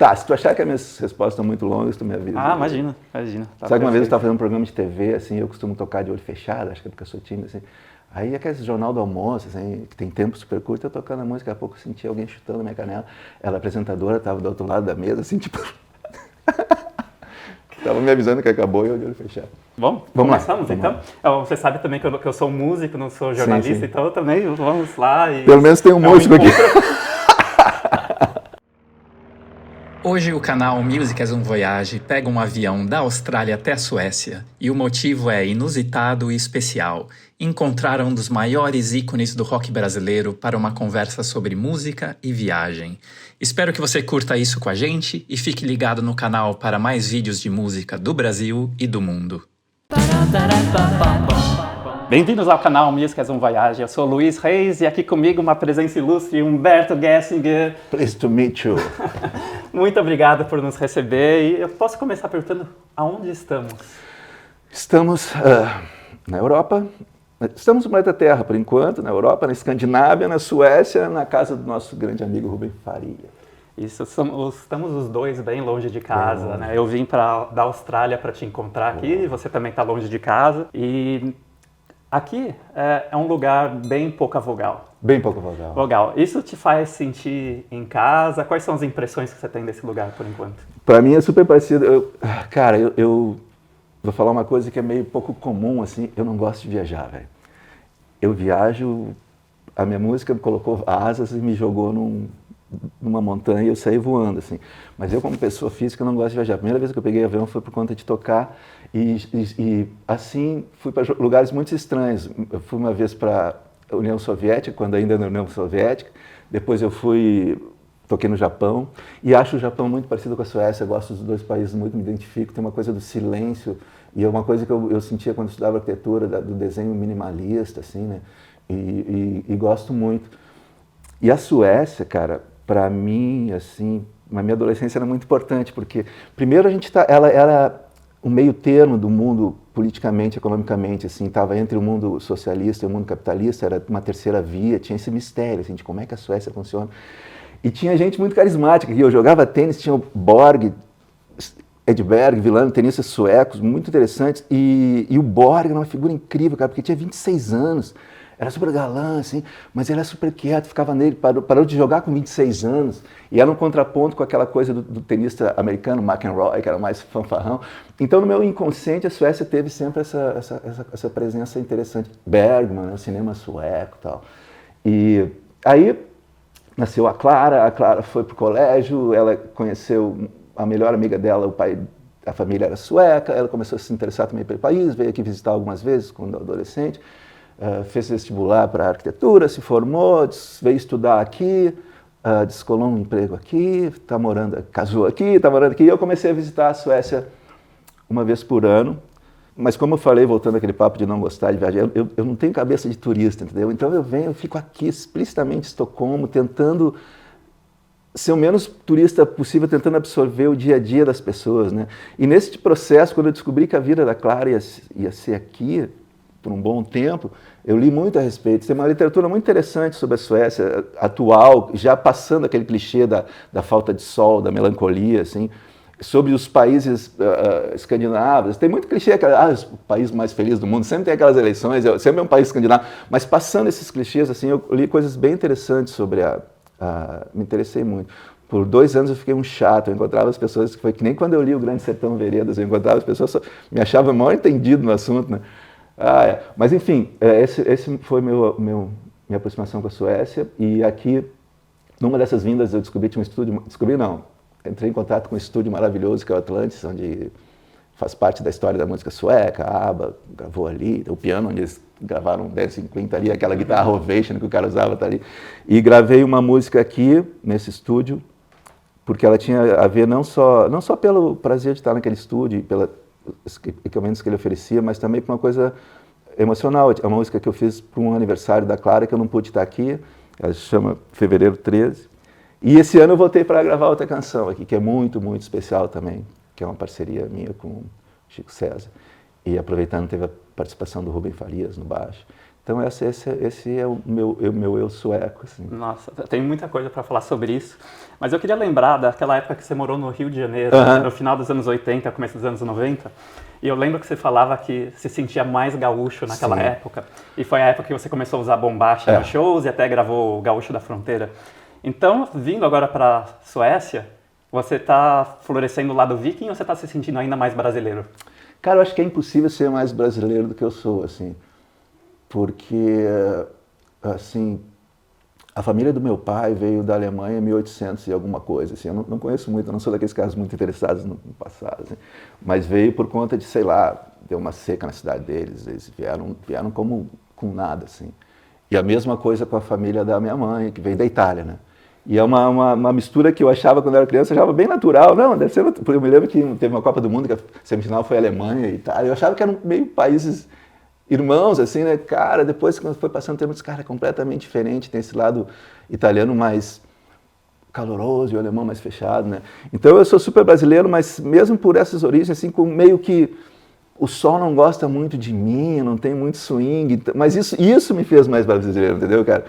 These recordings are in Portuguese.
Tá, se tu achar que as minhas respostas estão muito longas, tu me avisa. Ah, imagina. Tá. Sabe que uma vez eu estava fazendo um programa de TV, assim, eu costumo tocar de olho fechado, acho que é porque eu sou tímido, assim. Aí aquele jornal do almoço, assim, que tem tempo super curto, eu tocando a música, daqui a pouco eu senti alguém chutando a minha canela. Ela, a apresentadora, estava do outro lado da mesa, assim, tipo... Tava me avisando que acabou e eu de olho fechado. Bom, começamos então? Você sabe também que eu sou músico, não sou jornalista, sim. Então também vamos lá. Pelo menos tem um músico aqui. Hoje o canal Music as un Voyage pega um avião da Austrália até a Suécia e o motivo é inusitado e especial. Encontrar um dos maiores ícones do rock brasileiro para uma conversa sobre música e viagem. Espero que você curta isso com a gente e fique ligado no canal para mais vídeos de música do Brasil e do mundo. Bem-vindos ao canal Music as un Voyage. Eu sou Luiz Reis e aqui comigo uma presença ilustre, Humberto Gessinger. Pleased to meet you. Muito obrigado por nos receber. E eu posso começar perguntando aonde estamos? Estamos na Europa. Estamos no planeta Terra, por enquanto, na Europa, na Escandinávia, na Suécia, na casa do nosso grande amigo Rubem Faria. Isso, estamos os dois bem longe de casa, né? Eu vim da Austrália para te encontrar aqui, você também está longe de casa. E aqui é um lugar bem pouca vogal. Bem pouca vogal. Vogal. Isso te faz sentir em casa? Quais são as impressões que você tem desse lugar, por enquanto? Para mim é super parecido. Cara, eu vou falar uma coisa que é meio pouco comum, assim. Eu não gosto de viajar, velho. Eu viajo, a minha música me colocou asas e me jogou numa montanha e eu saí voando, assim. Mas eu, como pessoa física, não gosto de viajar. A primeira vez que eu peguei avião foi por conta de tocar e assim, fui para lugares muito estranhos. Eu fui uma vez para a União Soviética, quando ainda era na União Soviética. Depois eu toquei no Japão e acho o Japão muito parecido com a Suécia. Eu gosto dos dois países muito, me identifico. Tem uma coisa do silêncio e é uma coisa que eu sentia quando estudava arquitetura, do desenho minimalista, assim, né? E gosto muito. E a Suécia, cara, para mim, assim, na minha adolescência era muito importante, porque primeiro ela era um meio termo do mundo politicamente, economicamente, assim, estava entre o mundo socialista e o mundo capitalista, era uma terceira via, tinha esse mistério, assim, de como é que a Suécia funciona. E tinha gente muito carismática, eu jogava tênis, tinha o Borg, Edberg, Villano, tenistas suecos, muito interessantes, e o Borg era uma figura incrível, cara, porque tinha 26 anos, era super galã, assim, mas ele era super quieto, ficava nele, parou de jogar com 26 anos, e era um contraponto com aquela coisa do tenista americano, McEnroe, que era mais fanfarrão. Então, no meu inconsciente, a Suécia teve sempre essa presença interessante. Bergman, né, o cinema sueco e tal. E aí nasceu a Clara foi pro colégio, ela conheceu a melhor amiga dela, a família era sueca, ela começou a se interessar também pelo país, veio aqui visitar algumas vezes quando adolescente. Fez vestibular para arquitetura, se formou, veio estudar aqui, descolou um emprego aqui, casou aqui, está morando aqui. E eu comecei a visitar a Suécia uma vez por ano. Mas como eu falei, voltando àquele papo de não gostar de viajar, eu não tenho cabeça de turista, entendeu? Então eu fico aqui explicitamente em Estocolmo, tentando ser o menos turista possível, tentando absorver o dia a dia das pessoas, né? E nesse processo, quando eu descobri que a vida da Clara ia ser aqui, por um bom tempo, eu li muito a respeito. Tem uma literatura muito interessante sobre a Suécia atual, já passando aquele clichê da falta de sol, da melancolia, assim, sobre os países escandinavos. Tem muito clichê, o país mais feliz do mundo, sempre tem aquelas eleições, sempre é um país escandinavo, mas passando esses clichês, assim, eu li coisas bem interessantes sobre me interessei muito. Por 2 anos eu fiquei um chato, eu encontrava as pessoas, foi que nem quando eu li o Grande Sertão Veredas, eu encontrava as pessoas, me achava mal entendido no assunto, né? Mas enfim, esse foi minha aproximação com a Suécia, e aqui, numa dessas vindas, eu tinha um estúdio, entrei em contato com um estúdio maravilhoso que é o Atlantis, onde faz parte da história da música sueca, a ABBA gravou ali, o piano onde eles gravaram Dancing Queen tá ali, aquela guitarra Ovation que o cara usava tá ali, e gravei uma música aqui, nesse estúdio, porque ela tinha a ver não só pelo prazer de estar naquele estúdio, pelos equipamentos que ele oferecia, mas também por uma coisa emocional. É uma música que eu fiz para um aniversário da Clara, que eu não pude estar aqui, ela se chama Fevereiro 13, e esse ano eu voltei para gravar outra canção aqui, que é muito, muito especial também, que é uma parceria minha com o Chico César. E aproveitando, teve a participação do Rubem Farias no baixo. Então esse é o meu eu sueco, assim. Nossa, tem muita coisa para falar sobre isso. Mas eu queria lembrar daquela época que você morou no Rio de Janeiro, no final dos anos 80, começo dos anos 90. E eu lembro que você falava que se sentia mais gaúcho naquela época. E foi a época que você começou a usar bombacha nos shows e até gravou o Gaúcho da Fronteira. Então, vindo agora para Suécia, você está florescendo o lado viking ou você está se sentindo ainda mais brasileiro? Cara, eu acho que é impossível ser mais brasileiro do que eu sou, assim. Porque, assim, a família do meu pai veio da Alemanha em 1800 e alguma coisa, assim. Eu não conheço muito, eu não sou daqueles caras muito interessados no passado, assim. Mas veio por conta de, sei lá, deu uma seca na cidade deles, eles vieram como com nada, assim. E a mesma coisa com a família da minha mãe, que veio da Itália, né? E é uma mistura que eu achava quando eu era criança, eu achava bem natural. Não, deve ser, eu me lembro que teve uma Copa do Mundo, que a semifinal foi a Alemanha e Itália, eu achava que eram meio países irmãos, assim, né? Cara, depois quando foi passando o tempo, cara, é completamente diferente, tem esse lado italiano mais caloroso e o alemão mais fechado, né? Então eu sou super brasileiro, mas mesmo por essas origens, assim, com meio que o sol não gosta muito de mim, não tem muito swing, mas isso me fez mais brasileiro, entendeu, cara?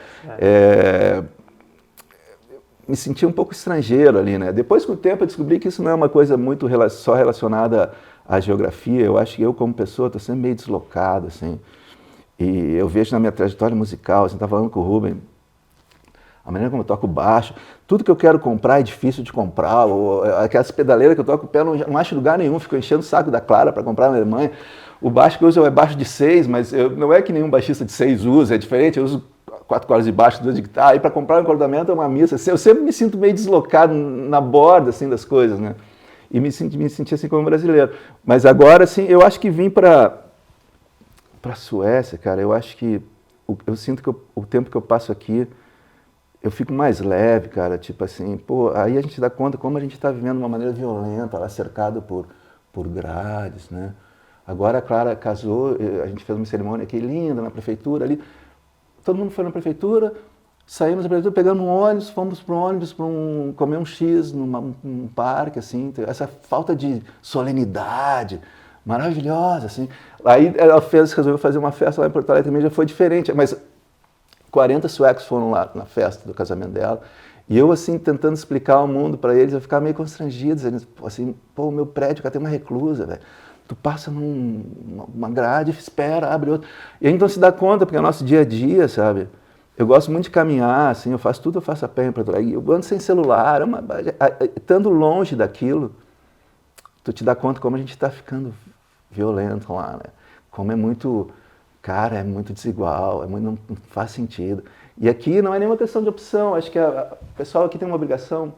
Me senti um pouco estrangeiro ali, né? Depois, com o tempo, eu descobri que isso não é uma coisa muito só relacionada à geografia. Eu acho que eu, como pessoa, estou sempre meio deslocado, assim. E eu vejo na minha trajetória musical, assim, estava falando com o Ruben, a maneira como eu toco baixo, tudo que eu quero comprar é difícil de comprar, ou aquelas pedaleiras que eu toco o pé, não acho lugar nenhum, fico enchendo o saco da Clara para comprar na Alemanha. O baixo que eu uso é baixo de 6, mas não é que nenhum baixista de 6 usa, é diferente, eu uso 4 cordas de baixo, 2 de guitarra, aí para comprar um acordamento é uma missa. Assim, eu sempre me sinto meio deslocado na borda, assim, das coisas, né? E me senti assim como brasileiro. Mas agora, assim, eu acho que vim para a Suécia, cara, eu acho que eu sinto que o tempo que eu passo aqui, eu fico mais leve, cara, tipo assim, pô, aí a gente dá conta como a gente está vivendo de uma maneira violenta, lá cercado por grades, né? Agora a Clara casou, a gente fez uma cerimônia aqui linda na prefeitura ali, todo mundo foi na prefeitura, saímos da prefeitura, pegamos um ônibus, fomos para o ônibus comer um X num parque, assim, essa falta de solenidade maravilhosa, assim. Aí ela resolveu fazer uma festa lá em Porto Alegre também, já foi diferente, mas 40 suecos foram lá na festa do casamento dela, e eu, assim, tentando explicar o mundo para eles, eu ficava meio constrangido, assim, pô, o meu prédio, cara, tem uma reclusa, velho. Tu passa numa grade, espera, abre outra. E aí então se dá conta, porque é o nosso dia a dia, sabe? Eu gosto muito de caminhar, assim, eu faço a pé em Porto Alegre. Eu ando sem celular, estando longe daquilo, tu te dá conta como a gente está ficando violento lá, né? Como é muito, cara, é muito desigual, não faz sentido. E aqui não é nenhuma questão de opção, acho que o pessoal aqui tem uma obrigação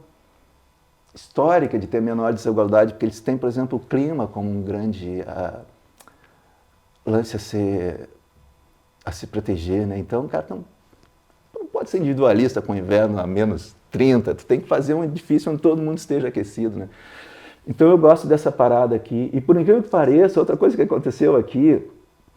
histórica de ter menor desigualdade, porque eles têm, por exemplo, o clima como um grande lance a se proteger, né? Então, cara, não pode ser individualista com o inverno a menos 30, tu tem que fazer um edifício onde todo mundo esteja aquecido, né? Então eu gosto dessa parada aqui, e por incrível que pareça, outra coisa que aconteceu aqui,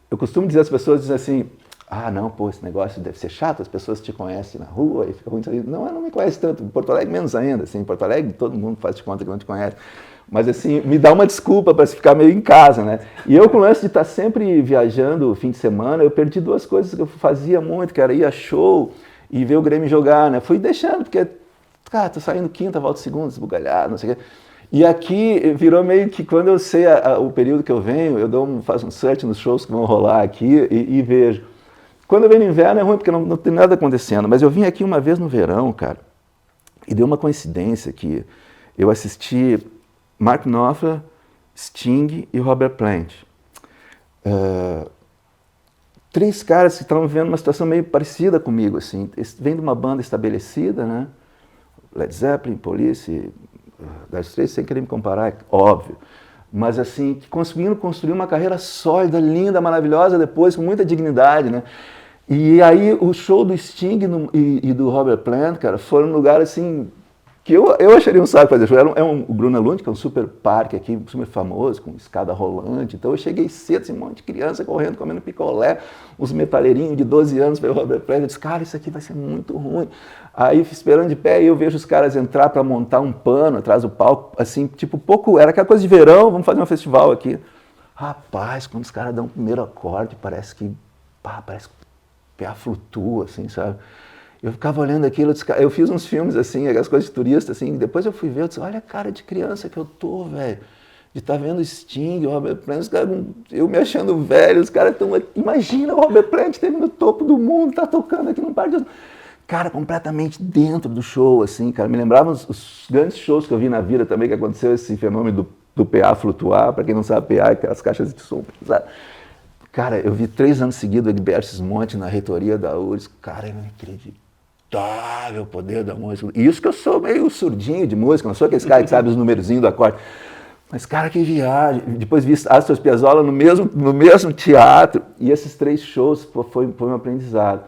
eu costumo dizer às pessoas, dizer assim, ah, não, pô, esse negócio deve ser chato, as pessoas te conhecem na rua e fica muito ali. Não me conhece tanto, em Porto Alegre menos ainda, assim, em Porto Alegre todo mundo faz de conta que não te conhece. Mas assim, me dá uma desculpa para ficar meio em casa, né? E eu com o lance de estar sempre viajando fim de semana, eu perdi 2 coisas que eu fazia muito, que era ir a show e ver o Grêmio jogar, né? Fui deixando, porque, cara, tô saindo quinta, volto segunda, esbugalhado, não sei o quê. E aqui virou meio que, quando eu sei o período que eu venho, eu faço um search nos shows que vão rolar aqui e vejo. Quando eu venho no inverno é ruim, porque não tem nada acontecendo. Mas eu vim aqui uma vez no verão, cara, e deu uma coincidência que eu assisti Mark Knopfler, Sting e Robert Plant. 3 caras que estavam vivendo uma situação meio parecida comigo, assim. Eles vêm de uma banda estabelecida, né? Led Zeppelin, Police, Dire Straits, sem querer me comparar, é óbvio. Mas assim, conseguindo construir uma carreira sólida, linda, maravilhosa depois, com muita dignidade, né? E aí o show do Sting e do Robert Plant, cara, foram num lugar assim, que eu acharia um saco fazer show. O Bruna Lund, que é um super parque aqui, super famoso, com escada rolante. Então eu cheguei cedo, assim, um monte de criança correndo, comendo picolé, uns metaleirinhos de 12 anos para o Robert Plant. Eu disse, cara, isso aqui vai ser muito ruim. Aí, esperando de pé, eu vejo os caras entrar para montar um pano atrás do palco, assim, tipo, era aquela coisa de verão, vamos fazer um festival aqui. Rapaz, quando os caras dão o primeiro acorde, parece que PA flutua, assim, sabe? Eu ficava olhando aquilo, eu fiz uns filmes assim, aquelas coisas de turista, assim, depois eu fui ver, eu disse, olha a cara de criança que eu tô, velho. De estar vendo Sting, o Robert Plant, os caras, eu me achando velho, os caras estão... Imagina o Robert Plant esteve no topo do mundo, tá tocando aqui no Parque de... Cara, completamente dentro do show, assim, cara. Me lembrava os grandes shows que eu vi na vida também, que aconteceu esse fenômeno do PA flutuar. Para quem não sabe, PA é aquelas caixas de som. Sabe? Cara, eu vi 3 anos seguidos o Egberto Monte na reitoria da URSS. Cara, é inacreditável o poder da música. E isso que eu sou meio surdinho de música, não sou aquele cara que sabe os numerozinhos do acorde. Mas, cara, que viagem. Depois vi Astor Piazzolla no mesmo teatro. E esses 3 shows foi um aprendizado.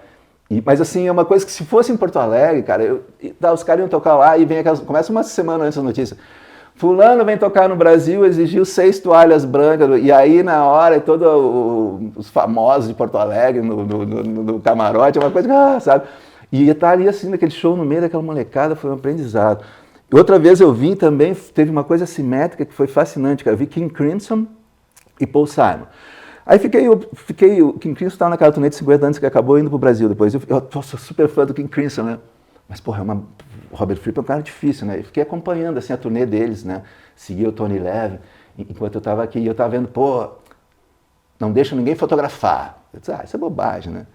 Mas, assim, é uma coisa que se fosse em Porto Alegre, cara, os caras iam tocar lá e começa uma semana antes da notícia. Fulano vem tocar no Brasil, exigiu 6 toalhas brancas. E aí, na hora, todos os famosos de Porto Alegre no camarote, é uma coisa, sabe? E estar ali, assim, naquele show no meio daquela molecada foi um aprendizado. Outra vez eu vi também, teve uma coisa simétrica que foi fascinante, cara. Eu vi King Crimson e Paul Simon. Aí o King Crimson estava naquela turnê de 50 anos que acabou indo para o Brasil depois. Eu sou super fã do King Crimson, né? Mas, porra, o Robert Fripp é um cara difícil, né? Eu fiquei acompanhando, assim, a turnê deles, né? Segui o Tony Levin, enquanto eu estava aqui. E eu estava vendo, pô, não deixa ninguém fotografar. Eu disse, isso é bobagem, né?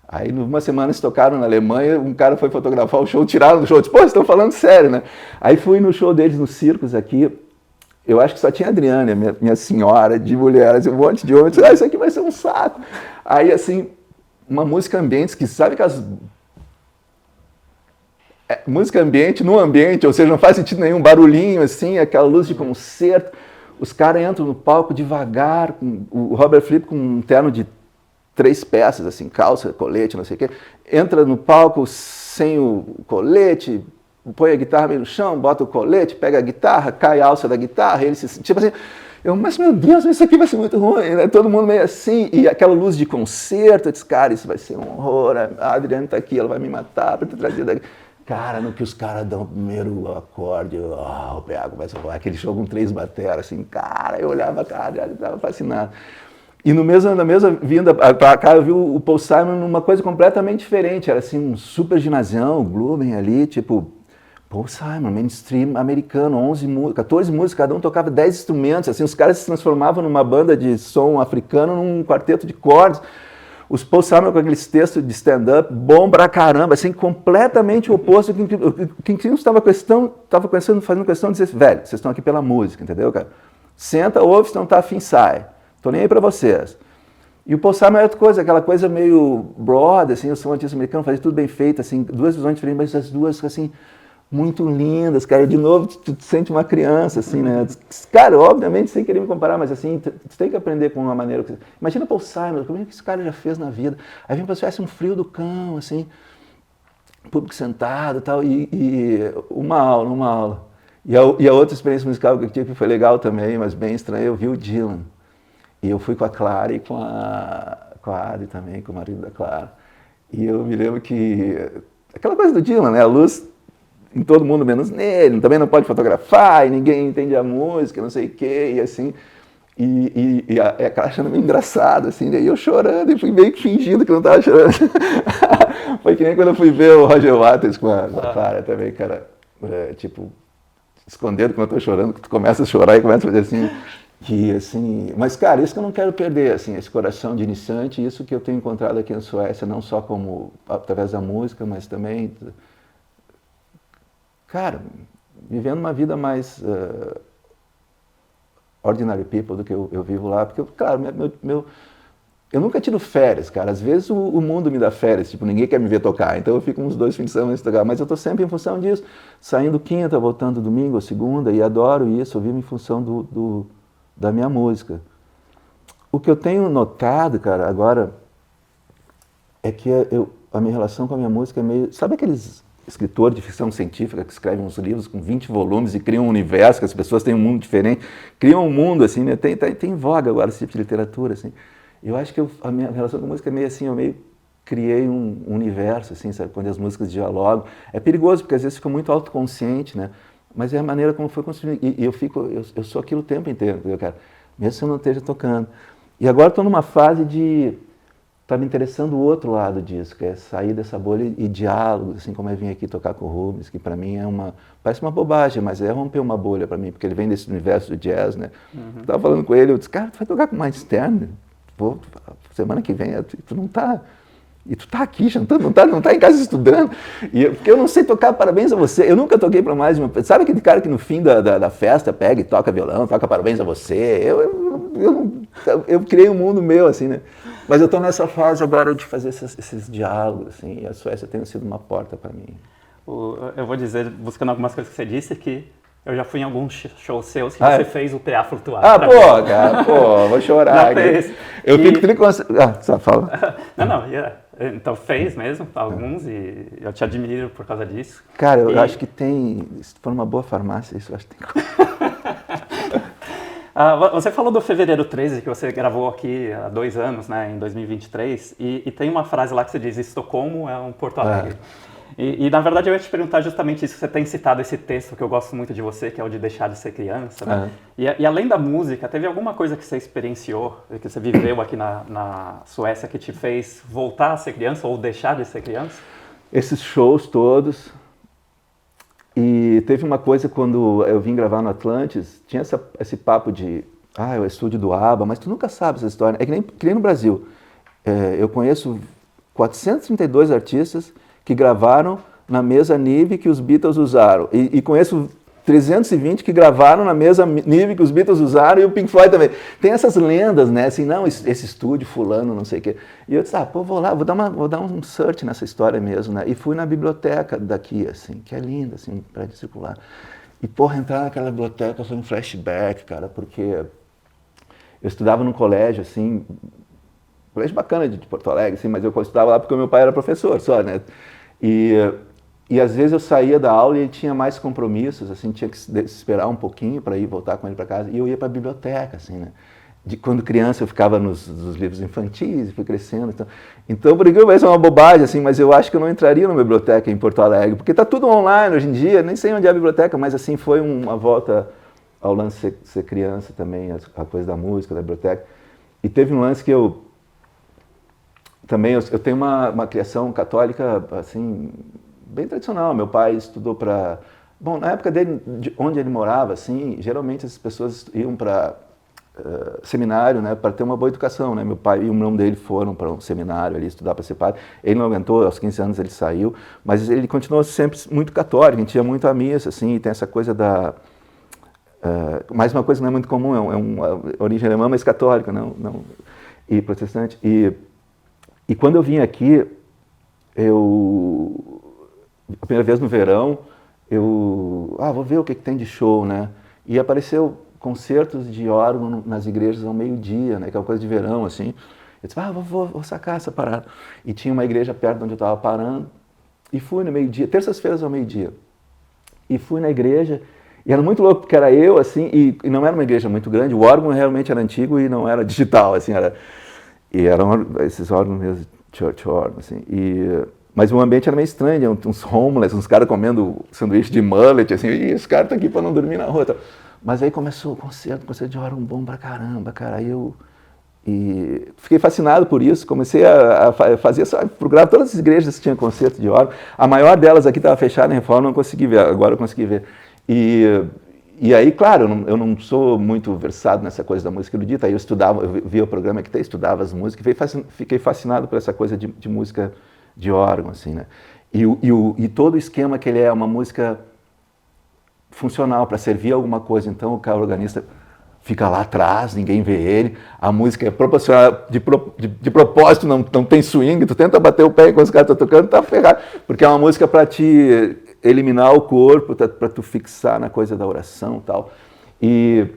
Aí, uma semana, eles tocaram na Alemanha, um cara foi fotografar o show, tiraram do show. Eu disse, pô, vocês estão falando sério, né? Aí fui no show deles no Circus aqui. Eu acho que só tinha a Adriane, minha senhora de mulher, assim, um monte de homens. Isso aqui vai ser um saco. Aí, assim, uma música ambiente, que sabe que as... música ambiente no ambiente, ou seja, não faz sentido nenhum, barulhinho, assim, aquela luz de concerto. Os caras entram no palco devagar, o Robert Fripp com um terno de 3 peças, assim, calça, colete, não sei o quê. Entra no palco sem o colete, põe a guitarra meio no chão, bota o colete, pega a guitarra, cai a alça da guitarra, ele se... Tipo assim, mas meu Deus, isso aqui vai ser muito ruim, né? Todo mundo meio assim, e aquela luz de concerto, eu disse, cara, isso vai ser um horror, a Adriane tá aqui, ela vai me matar para ter trazido aqui. Cara, no que os caras dão o primeiro acorde, o PA começa a falar, aquele show com 3 bateras, assim, cara, eu olhava, cara, eu estava fascinado. E na mesma vinda para cá, eu vi o Paul Simon numa coisa completamente diferente, era assim, um super ginasião, Gluben ali, tipo, Paul Simon, mainstream americano, 14 músicas, cada um tocava 10 instrumentos, assim, os caras se transformavam numa banda de som africano num quarteto de cordas. Os Paul Simon com aqueles textos de stand-up, bom pra caramba, assim, completamente o oposto. O King Crimson estava fazendo questão de dizer, velho, vocês estão aqui pela música, entendeu, cara? Senta, ouve, se não tá afim, sai. Tô nem aí pra vocês. E o Paul Simon é outra coisa, aquela coisa meio broad, assim, eu sou um artista americano, fazia tudo bem feito, assim, 2 visões diferentes, mas as duas, assim, muito lindas, cara. De novo, tu sente uma criança, assim, né? Cara, obviamente, sem querer me comparar, mas assim, tu tem que aprender com uma maneira... Imagina Paul Simon, como é que esse cara já fez na vida? Aí vem pra você, um frio do cão, assim, público sentado e tal, e uma aula. E a outra experiência musical que eu tive, que foi legal também, mas bem estranha, eu vi o Dylan. E eu fui com a Clara e com a Adi também, com o marido da Clara. E eu me lembro que... Aquela coisa do Dylan, né? A luz em todo mundo menos nele, também não pode fotografar, e ninguém entende a música, não sei o quê, e assim... E a Clara achando meio engraçado, assim, daí eu chorando, e fui meio que fingindo que não estava chorando. Foi que nem quando eu fui ver o Roger Waters com a Clara também, cara, tipo, escondendo quando eu estou chorando, que tu começa a chorar e começa a fazer assim... Que, assim, mas, cara, isso que eu não quero perder, assim, esse coração de iniciante, isso que eu tenho encontrado aqui na Suécia, não só como através da música, mas também, cara, vivendo uma vida mais ordinary people do que eu vivo lá, porque, claro, eu nunca tiro férias, cara, às vezes o mundo me dá férias, tipo, ninguém quer me ver tocar, então eu fico uns 2 fins de semana sem tocar, mas eu estou sempre em função disso, saindo quinta, voltando domingo ou segunda, e adoro isso, eu vivo em função da minha música. O que eu tenho notado, cara, agora, é que a minha relação com a minha música é meio... Sabe aqueles escritores de ficção científica que escrevem uns livros com 20 volumes e criam um universo, que as pessoas têm um mundo diferente, criam um mundo, assim, né? Tem voga agora esse tipo de literatura, assim. Eu acho que a minha relação com a música é meio assim, eu meio criei um universo, assim, sabe? Quando as músicas dialogam. É perigoso, porque às vezes fica muito autoconsciente, né? Mas é a maneira como foi construído. E eu sou aquilo o tempo inteiro, cara, mesmo se eu não esteja tocando. E agora estou numa fase de tá me interessando o outro lado disso, que é sair dessa bolha e diálogo, assim como eu vim aqui tocar com o Rubens, que para mim parece uma bobagem, mas é romper uma bolha para mim, porque ele vem desse universo do jazz, né? Eu tava falando com ele, eu disse, cara, tu vai tocar com o Miles Turner? Pô, semana que vem, tu não tá... E tu tá aqui jantando, não tá em casa estudando. Porque eu não sei tocar Parabéns a Você. Eu nunca toquei para mais de uma... Sabe aquele cara que no fim da festa pega e toca violão, toca Parabéns a Você? Eu criei um mundo meu, assim, né? Mas eu tô nessa fase agora de fazer esses diálogos, assim, e a Suécia tem sido uma porta para mim. Eu vou dizer, buscando algumas coisas que você disse, que eu já fui em alguns shows seus que você fez o PA flutuar. Pô, cara, vou chorar. Eu fico só fala. Não, então fez mesmo, alguns, e eu te admiro por causa disso. Cara, eu acho que se for uma boa farmácia, isso eu acho que tem. Você falou do Fevereiro 13, que você gravou aqui há 2 anos, né, em 2023, e tem uma frase lá que você diz, Estocolmo é um Porto Alegre. E na verdade eu ia te perguntar justamente isso, você tem citado esse texto que eu gosto muito de você, que é o de Deixar de Ser Criança, né? E além da música, teve alguma coisa que você experienciou, que você viveu aqui na Suécia, que te fez voltar a ser criança ou deixar de ser criança? Esses shows todos, e teve uma coisa quando eu vim gravar no Atlantis, tinha esse papo de, é o estúdio do ABBA, mas tu nunca sabe essa história, é que nem no Brasil. Eu conheço 432 artistas que gravaram na mesa Nive que os Beatles usaram. E conheço 320 que gravaram na mesa Nive que os Beatles usaram e o Pink Floyd também. Tem essas lendas, né? Assim, não, esse estúdio fulano, não sei o quê. E eu disse, vou lá, vou dar um search nessa história mesmo, né? E fui na biblioteca daqui, assim, que é linda, assim, um prédio circular. E, entrar naquela biblioteca foi um flashback, cara, porque eu estudava num colégio, assim, colégio bacana de Porto Alegre, assim, mas eu estudava lá porque o meu pai era professor só, né? E às vezes eu saía da aula e ele tinha mais compromissos, assim, tinha que esperar um pouquinho para ir voltar com ele para casa. E eu ia para a biblioteca, assim, né? Quando criança eu ficava nos livros infantis e fui crescendo. Então por incrível que pareça, é uma bobagem, assim, mas eu acho que eu não entraria numa biblioteca em Porto Alegre, porque está tudo online hoje em dia, nem sei onde é a biblioteca, mas assim, foi uma volta ao lance de ser criança também, a coisa da música, da biblioteca. E teve um lance que eu tenho uma criação católica, assim, bem tradicional. Meu pai estudou para... Bom, na época dele, onde ele morava, assim, geralmente as pessoas iam para seminário, né, para ter uma boa educação, né? Meu pai e o irmão dele foram para um seminário ali estudar para ser padre. Ele não aguentou, aos 15 anos ele saiu, mas ele continuou sempre muito católico, a gente ia muito à missa, assim, e tem essa coisa da... mais uma coisa que não é muito comum, é uma origem alemã, mas católica, não, e protestante. E quando eu vim aqui, a primeira vez no verão, vou ver o que tem de show, né? E apareceu concertos de órgão nas igrejas ao meio-dia, né? Que é uma coisa de verão, assim. Eu disse, vou sacar essa parada. E tinha uma igreja perto de onde eu estava parando, e fui no meio-dia, terças-feiras ao meio-dia. E fui na igreja, e era muito louco, porque era eu, assim, e não era uma igreja muito grande, o órgão realmente era antigo e não era digital, assim, e eram esses órgãos mesmo, church órgão, assim, mas o ambiente era meio estranho, uns homeless, uns caras comendo sanduíche de mullet, assim, e os caras estão aqui para não dormir na rua. Tá? Mas aí começou o concerto de órgão bom pra caramba, cara, e fiquei fascinado por isso, comecei a fazer, procurar todas as igrejas que tinham concerto de órgão, a maior delas aqui estava fechada em reforma, não consegui ver, agora eu consegui ver. E aí, claro, eu não sou muito versado nessa coisa da música erudita, aí eu via o programa que tem, estudava as músicas, fiquei fascinado por essa coisa de música de órgão, assim, né? E todo o esquema que ele é uma música funcional, para servir alguma coisa, então o cara organista fica lá atrás, ninguém vê ele, a música é proporcional, de propósito, não tem swing, tu tenta bater o pé enquanto os caras estão tocando, tá ferrado, porque é uma música para te eliminar o corpo, para tu fixar na coisa da oração e tal. E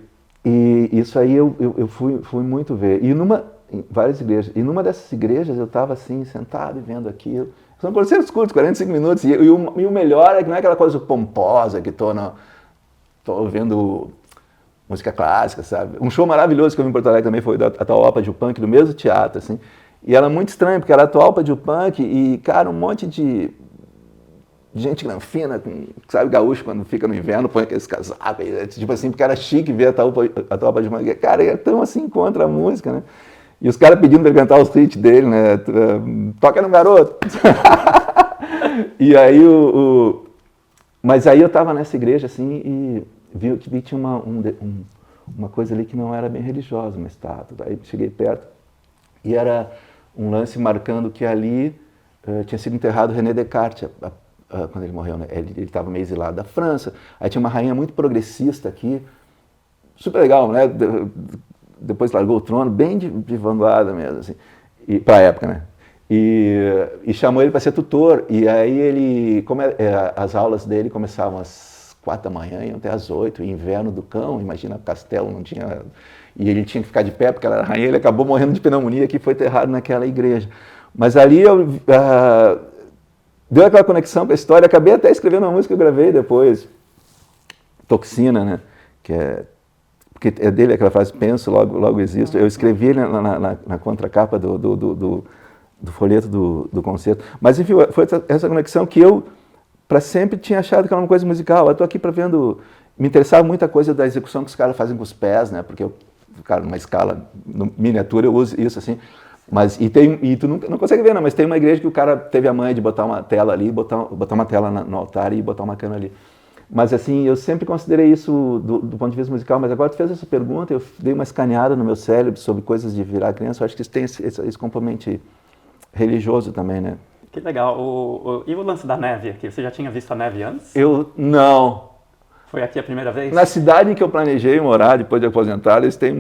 isso aí eu fui muito ver. Em várias igrejas. E numa dessas igrejas eu estava assim, sentado e vendo aquilo. São concertos curtos, 45 minutos. E o melhor é que não é aquela coisa pomposa que tô ouvindo música clássica, sabe? Um show maravilhoso que eu vi em Porto Alegre também foi da Atahualpa de Yupanqui, do mesmo teatro, assim. E era muito estranho, porque era Atahualpa de Yupanqui e, cara, um monte de gente granfina, sabe, gaúcho, quando fica no inverno, põe aqueles casacos, tipo assim, porque era chique ver a Atahualpa de Yupanqui. Cara, é tão assim contra a música, né? E os caras pedindo para ele cantar os hits dele, né? Toca no garoto! E aí Mas aí eu estava nessa igreja assim e vi que tinha uma coisa ali que não era bem religiosa, uma estátua. Aí cheguei perto e era um lance marcando que ali tinha sido enterrado René Descartes, quando ele morreu, né? Ele estava meio exilado da França. Aí tinha uma rainha muito progressista aqui, super legal, né? Depois largou o trono, bem de vanguarda mesmo, assim, para a época, né? E chamou ele para ser tutor. E aí ele, as aulas dele começavam às 4 da manhã, iam até às 8, inverno do cão, imagina, castelo não tinha... E ele tinha que ficar de pé porque ela era rainha, ele acabou morrendo de pneumonia que foi enterrado naquela igreja. Mas ali deu aquela conexão com a história, acabei até escrevendo uma música que eu gravei depois, Toxina, né? Porque é dele aquela frase, penso, logo existo. Eu escrevi na contracapa do folheto do concerto. Mas enfim, foi essa conexão que eu, para sempre, tinha achado que era uma coisa musical. Eu estou aqui para vendo... Me interessava muita coisa da execução que os caras fazem com os pés, né? Porque cara, numa escala miniatura eu uso isso assim. Mas, e tu não consegue ver, não, mas tem uma igreja que o cara teve a manha de botar uma tela ali, botar uma tela no altar e botar uma cana ali. Mas assim, eu sempre considerei isso do ponto de vista musical, mas agora tu fez essa pergunta, eu dei uma escaneada no meu cérebro sobre coisas de virar criança, eu acho que isso tem esse componente religioso também, né? Que legal. E o lance da neve aqui? Você já tinha visto a neve antes? Eu não. Foi aqui a primeira vez? Na cidade em que eu planejei morar, depois de aposentar, eles têm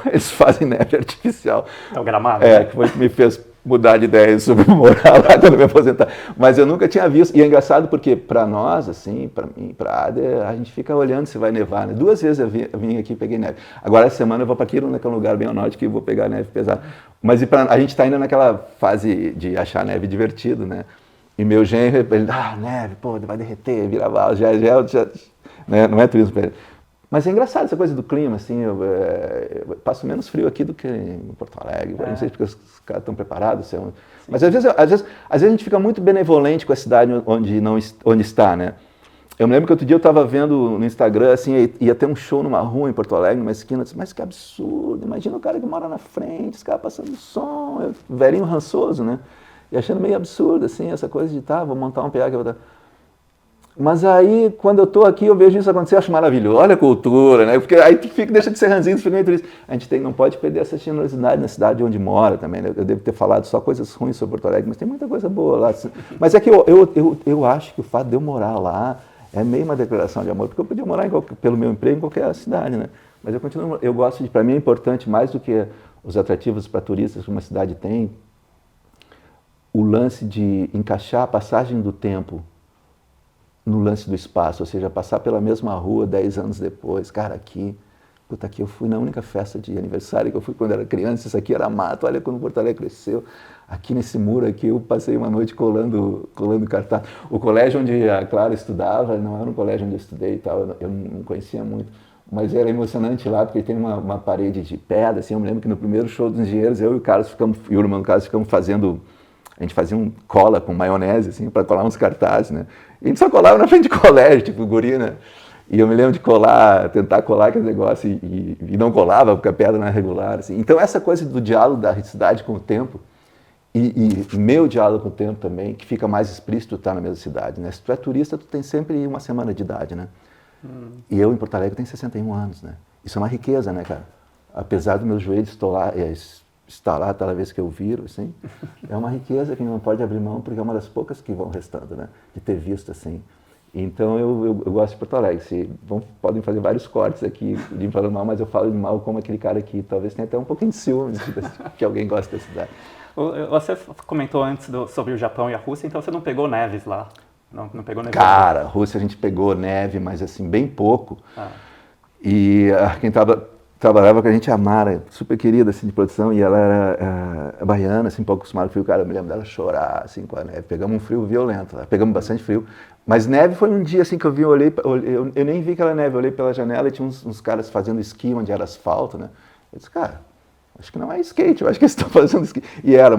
eles fazem neve artificial. É o Gramado? Que foi o que me fez mudar de ideia sobre morar lá quando eu me aposentar. Mas eu nunca tinha visto. E é engraçado porque para nós, assim, para mim, para a Ada, a gente fica olhando se vai nevar, né? 2 vezes eu vim aqui e peguei neve. Agora essa semana eu vou para Kiruna, que é um lugar bem ao norte, que eu vou pegar neve pesada. Mas a gente está ainda naquela fase de achar neve divertido, né? E meu genro, ele, neve, pô, vai derreter, vira bala, já né? Não é turismo para ele. Mas é engraçado essa coisa do clima, assim, eu passo menos frio aqui do que em Porto Alegre, não sei porque os caras estão preparados, mas às vezes a gente fica muito benevolente com a cidade onde está, né? Eu me lembro que outro dia eu estava vendo no Instagram, assim, ia ter um show numa rua em Porto Alegre, numa esquina, eu disse, mas que absurdo, imagina o cara que mora na frente, os caras passando som, velhinho rançoso, né? E achando meio absurdo, assim, essa coisa de, vou montar um PA que eu vou dar. Mas aí, quando eu estou aqui, eu vejo isso acontecer, eu acho maravilhoso. Olha a cultura, né? Porque aí deixa de ser ranzinho, fica meio triste. A gente não pode perder essa generosidade na cidade onde mora também, né? Eu devo ter falado só coisas ruins sobre Porto Alegre, mas tem muita coisa boa lá. Mas é que eu acho que o fato de eu morar lá é meio uma declaração de amor, porque eu podia morar pelo meu emprego em qualquer cidade, né? Mas eu gosto para mim é importante, mais do que os atrativos para turistas que uma cidade tem, o lance de encaixar a passagem do tempo no lance do espaço, ou seja, passar pela mesma rua 10 anos depois, cara, aqui eu fui na única festa de aniversário que eu fui quando era criança, isso aqui era mato, olha quando Porto Alegre cresceu, aqui nesse muro aqui eu passei uma noite colando cartaz. O colégio onde a Clara estudava, não era um colégio onde eu estudei e tal, eu não conhecia muito, mas era emocionante lá, porque tem uma parede de pedra, assim, eu me lembro que no primeiro show dos Engenheiros, eu e o Carlos e o irmão do Carlos ficamos fazendo... A gente fazia cola com maionese, assim, para colar uns cartazes, né? E a gente só colava na frente de colégio, tipo guri, né? E eu me lembro de tentar colar aquele negócio e não colava, porque a pedra não era regular, assim. Então essa coisa do diálogo da cidade com o tempo, e meu diálogo com o tempo também, que fica mais explícito estar na mesma cidade, né? Se tu é turista, tu tem sempre uma semana de idade, né? E eu, em Porto Alegre, tenho 61 anos, né? Isso é uma riqueza, né, cara? Apesar do meu joelho estar lá toda vez que eu viro, assim, é uma riqueza que não pode abrir mão, porque é uma das poucas que vão restando, né, de ter visto, assim. Então, eu gosto de Porto Alegre. Podem fazer vários cortes aqui, de falando mal, mas eu falo de mal como aquele cara que talvez tenha até um pouquinho de ciúme que alguém gosta da cidade. Você comentou antes sobre o Japão e a Rússia, então você não pegou neves lá? Não pegou neve? Cara, a Rússia a gente pegou neve, mas assim, bem pouco. E quem trabalhava com a gente, a Mara, super querida, assim, de produção, e ela era baiana, assim, um pouco acostumada com frio, cara, eu me lembro dela chorar, assim, com a neve, pegamos um frio violento, pegamos bastante frio, mas neve foi um dia, assim, que eu nem vi aquela neve, eu olhei pela janela e tinha uns caras fazendo esqui onde era asfalto, né, eu disse, cara, acho que não é skate, eu acho que eles estão fazendo esqui,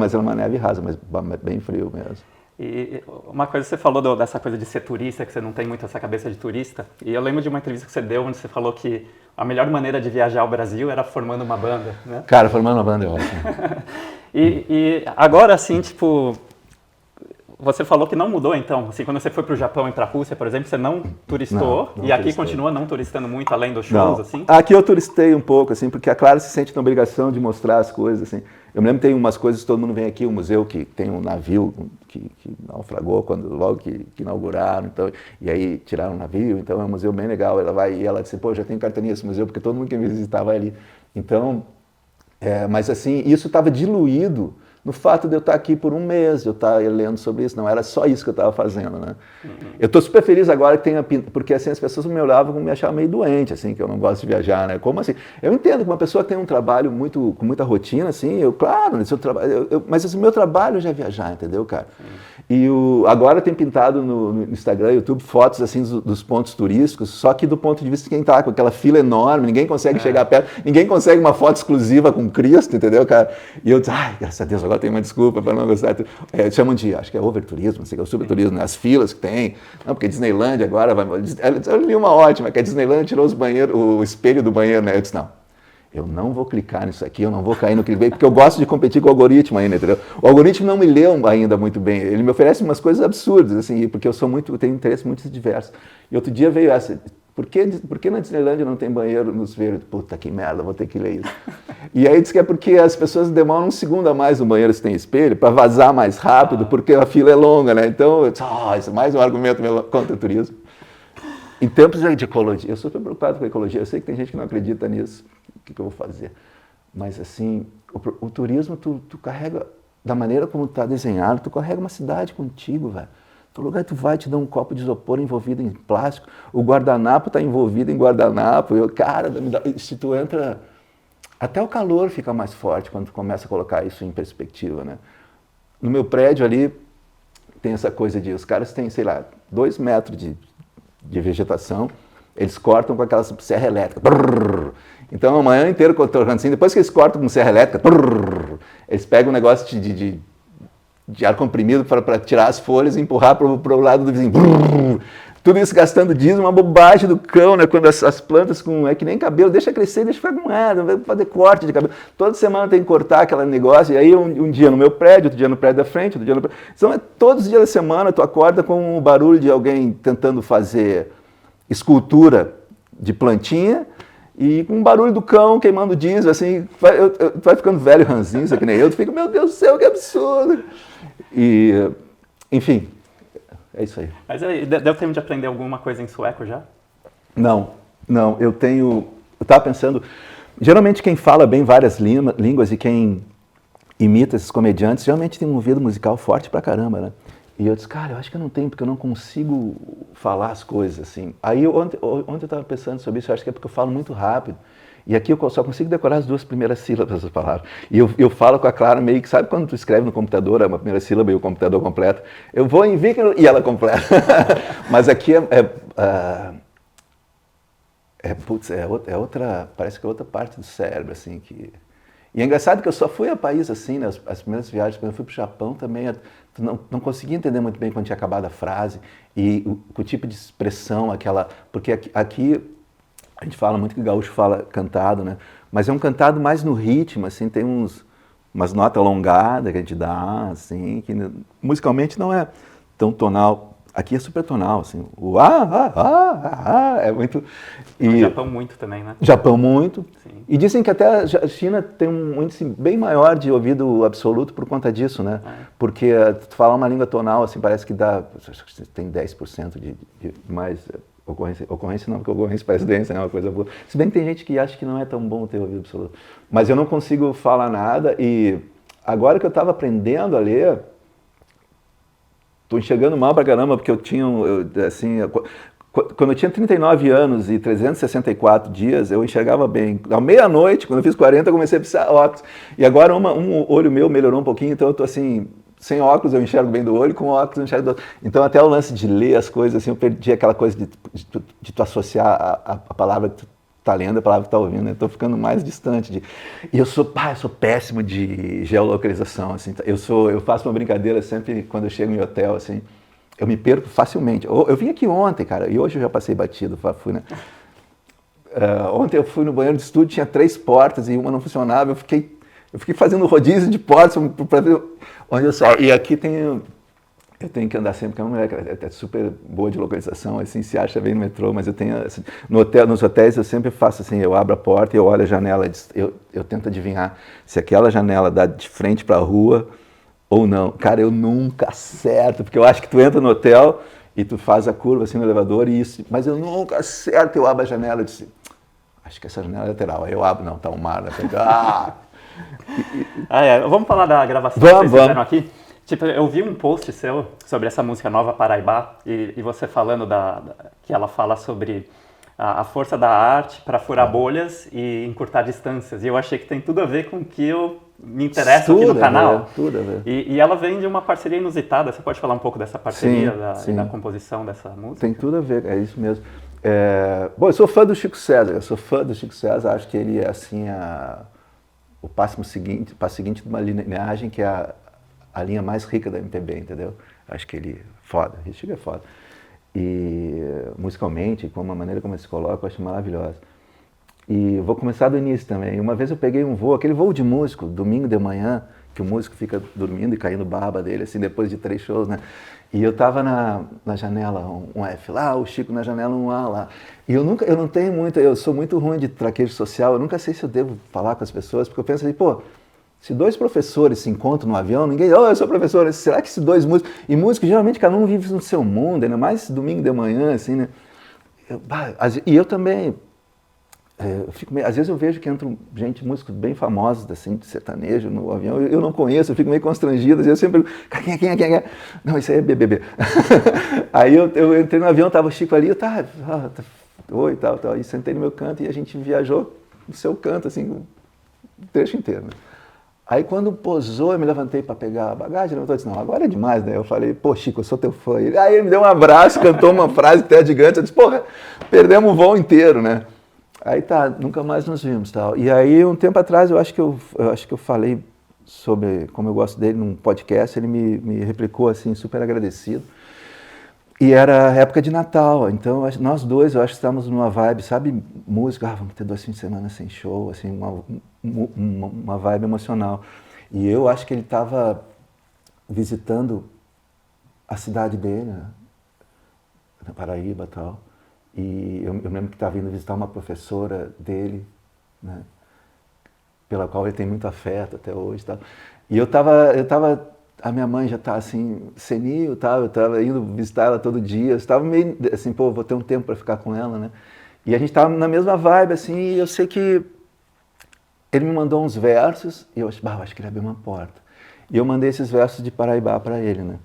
mas era uma neve rasa, mas bem frio mesmo. E uma coisa que você falou dessa coisa de ser turista, que você não tem muito essa cabeça de turista, e eu lembro de uma entrevista que você deu onde você falou que a melhor maneira de viajar ao Brasil era formando uma banda, né? Cara, formando uma banda é ótimo. E agora, assim, tipo, você falou que não mudou, então, assim, quando você foi para o Japão e para a Rússia, por exemplo, você não turistou, Não e aqui turistei. continua não turistando muito, além dos shows, Não. assim? Aqui eu turistei um pouco, assim, porque a Clara se sente na obrigação de mostrar as coisas, assim. Eu me lembro que tem umas coisas, todo mundo vem aqui, o museu que tem um navio que naufragou logo que inauguraram, então, e aí tiraram o navio, então é um museu bem legal. Ela vai e ela disse, pô, já tem carteirinha esse museu, porque todo mundo que me visitava ali. Então, mas assim, isso estava diluído no fato de eu estar aqui por um mês, de eu estar lendo sobre isso, não era só isso que eu estava fazendo, né? Eu estou super feliz agora que tenha, porque assim, as pessoas me olhavam como me achavam meio doente, assim, que eu não gosto de viajar, né? Como assim? Eu entendo que uma pessoa tem um trabalho com muita rotina, assim, claro, mas assim, meu trabalho já é viajar, entendeu, cara? E agora tem pintado no Instagram, YouTube, fotos assim dos pontos turísticos, só que do ponto de vista de quem está com aquela fila enorme, ninguém consegue chegar perto, ninguém consegue uma foto exclusiva com Cristo, entendeu, cara? E eu disse, ai, graças a Deus, agora tem uma desculpa para não gostar. Chamam de, acho que é overturismo, não sei o que é o superturismo, né? As filas que tem, não, porque Disneylândia agora vai... Eu li uma ótima, que a Disneylândia tirou o espelho do banheiro, né? Eu disse, não. Eu não vou clicar nisso aqui, eu não vou cair no clickbait, porque eu gosto de competir com o algoritmo ainda, entendeu? O algoritmo não me leu ainda muito bem, ele me oferece umas coisas absurdas, assim, porque eu tenho interesses muito diversos. E outro dia veio essa, por que na Disneylândia não tem banheiro nos verdes? Puta que merda, vou ter que ler isso. E aí diz que é porque as pessoas demoram um segundo a mais no banheiro se tem espelho, para vazar mais rápido, porque a fila é longa, né? Então, isso é mais um argumento contra o turismo. Em tempos de ecologia, eu sou super preocupado com a ecologia, eu sei que tem gente que não acredita nisso, o que eu vou fazer? Mas assim, o turismo, tu carrega, da maneira como está desenhado, tu carrega uma cidade contigo, velho. Todo lugar tu vai, te dá um copo de isopor envolvido em plástico, o guardanapo está envolvido em guardanapo, cara, se tu entra, até o calor fica mais forte quando tu começa a colocar isso em perspectiva, né? No meu prédio ali, tem essa coisa de, os caras têm, sei lá, 2 metros de vegetação, eles cortam com aquela serra elétrica. Brrr. Então, amanhã inteiro cortando assim, depois que eles cortam com serra elétrica, brrr, eles pegam um negócio de ar comprimido para tirar as folhas e empurrar para o lado do vizinho. Brrr. Tudo isso gastando diesel, uma bobagem do cão, né? Quando as plantas é que nem cabelo, deixa crescer, deixa ficar com ela, vai fazer corte de cabelo. Toda semana tem que cortar aquele negócio, e aí um dia no meu prédio, outro dia no prédio da frente, outro dia no prédio... Então, todos os dias da semana tu acorda com o barulho de alguém tentando fazer escultura de plantinha e com o barulho do cão queimando diesel, assim, tu vai ficando velho, ranzinho, isso que nem eu, tu fica, meu Deus do céu, que absurdo! E, enfim... É isso aí. Mas aí, deu tempo de aprender alguma coisa em sueco já? Não, eu estava pensando, geralmente quem fala bem várias línguas e quem imita esses comediantes, geralmente tem um ouvido musical forte pra caramba, né? E eu disse, cara, eu acho que eu não tenho, porque eu não consigo falar as coisas assim. Aí ontem eu estava pensando sobre isso, eu acho que é porque eu falo muito rápido. E aqui eu só consigo decorar as 2 primeiras sílabas das palavras. E eu falo com a Clara meio que, sabe quando tu escreve no computador uma primeira sílaba e o computador completa? Eu vou em Viking e ela completa. Mas aqui é outra, parece que é outra parte do cérebro, assim, que... E é engraçado que eu só fui a país assim, né, as primeiras viagens, quando eu fui para o Japão também, não conseguia entender muito bem quando tinha acabado a frase, e o tipo de expressão, porque aqui a gente fala muito que o gaúcho fala cantado, né? Mas é um cantado mais no ritmo, assim, tem umas notas alongadas que a gente dá, assim, que musicalmente não é tão tonal. Aqui é super tonal, assim, é muito... No Japão muito também, né? Japão muito. Sim. E dizem que até a China tem um índice bem maior de ouvido absoluto por conta disso, né? Porque tu falar uma língua tonal, assim, parece que tem 10% de mais... Ocorrência não, porque ocorrência parece doença, né? Uma coisa boa. Se bem que tem gente que acha que não é tão bom ter ouvido absoluto. Mas eu não consigo falar nada e agora que eu estava aprendendo a ler, estou enxergando mal pra caramba, porque quando eu tinha 39 anos e 364 dias, eu enxergava bem. À meia-noite, quando eu fiz 40, eu comecei a precisar de óculos. E agora um olho meu melhorou um pouquinho, então eu estou assim... Sem óculos eu enxergo bem do olho, com óculos eu enxergo do outro. Então até o lance de ler as coisas, assim, eu perdi aquela coisa de tu associar a palavra que tu tá lendo a palavra que tá ouvindo, né? Tô ficando mais distante de... E eu sou péssimo de geolocalização, assim. Eu faço uma brincadeira sempre quando eu chego em hotel, assim, eu me perco facilmente. Eu vim aqui ontem, cara, e hoje eu já passei batido, fui, né? Ontem eu fui no banheiro de estúdio, tinha 3 portas e uma não funcionava, eu fiquei fazendo rodízio de portas para ver onde eu saio. E aqui eu tenho que andar sempre, porque é uma mulher é super boa de localização, assim, se acha bem no metrô, mas eu tenho, assim, nos hotéis eu sempre faço assim, eu abro a porta e eu olho a janela, eu tento adivinhar se aquela janela dá de frente para a rua ou não. Cara, eu nunca acerto, porque eu acho que tu entra no hotel e tu faz a curva assim no elevador e isso, mas eu nunca acerto, eu abro a janela e disse, acho que essa janela é lateral, aí eu abro, não, tá um mar, né? Vamos falar da gravação que vocês fizeram aqui? Tipo, eu vi um post seu sobre essa música nova, Paraibá, e você falando que ela fala sobre a força da arte para furar bolhas e encurtar distâncias. E eu achei que tem tudo a ver com o que eu me interesso aqui no canal. Tudo a ver. E ela vem de uma parceria inusitada. Você pode falar um pouco dessa parceria sim. e da composição dessa música? Tem tudo a ver, é isso mesmo. Bom, eu sou fã do Chico César, acho que ele é assim o passo seguinte de uma lineagem que é a linha mais rica da MPB, entendeu? Acho que ele é foda, o Chico é foda. E musicalmente, com a maneira como ele se coloca, eu acho maravilhosa. E vou começar do início também. Uma vez eu peguei um voo, aquele voo de músico, domingo de manhã, que o músico fica dormindo e caindo baba dele, assim, depois de 3 shows, né? E eu tava na janela um F lá, o Chico na janela um A lá. E eu não tenho muito, eu sou muito ruim de traquejo social, eu nunca sei se eu devo falar com as pessoas, porque eu penso assim, pô, se 2 professores se encontram no avião, ninguém, eu sou professor, será que se 2 músicos... E músicos, geralmente, cada um vive no seu mundo, ainda mais domingo de manhã, assim, né? E eu também, às vezes eu vejo que entram músicos bem famosos, assim, de sertanejo no avião, eu não conheço, eu fico meio constrangido, às vezes eu sempre, quem é? Não, isso aí é BBB. Aí eu entrei no avião, tava o Chico ali, oi, tal, e sentei no meu canto e a gente viajou no seu canto, assim, o trecho inteiro, né? Aí quando posou, eu me levantei para pegar a bagagem, levantou e disse, não, agora é demais, né? Eu falei, pô, Chico, eu sou teu fã. Aí ele me deu um abraço, cantou uma frase até gigante, eu disse, porra, perdemos o voo inteiro, né? Aí tá, nunca mais nos vimos, tal. E aí, um tempo atrás, eu acho que eu falei sobre como eu gosto dele num podcast, ele me replicou, assim, super agradecido. E era época de Natal, então nós dois, eu acho que estávamos numa vibe, sabe, música, vamos ter 2 fins de semana sem show, assim, uma vibe emocional. E eu acho que ele estava visitando a cidade dele, né, na Paraíba e tal, e eu lembro que estava indo visitar uma professora dele, né, pela qual ele tem muito afeto até hoje e tal. E eu tava a minha mãe já tá assim, senil, tá? Eu tava indo visitar ela todo dia, eu estava meio assim, pô, vou ter um tempo para ficar com ela, né? E a gente tava na mesma vibe, assim, e eu sei que ele me mandou uns versos, e eu acho que ele abriu uma porta. E eu mandei esses versos de Paraibá para ele, né?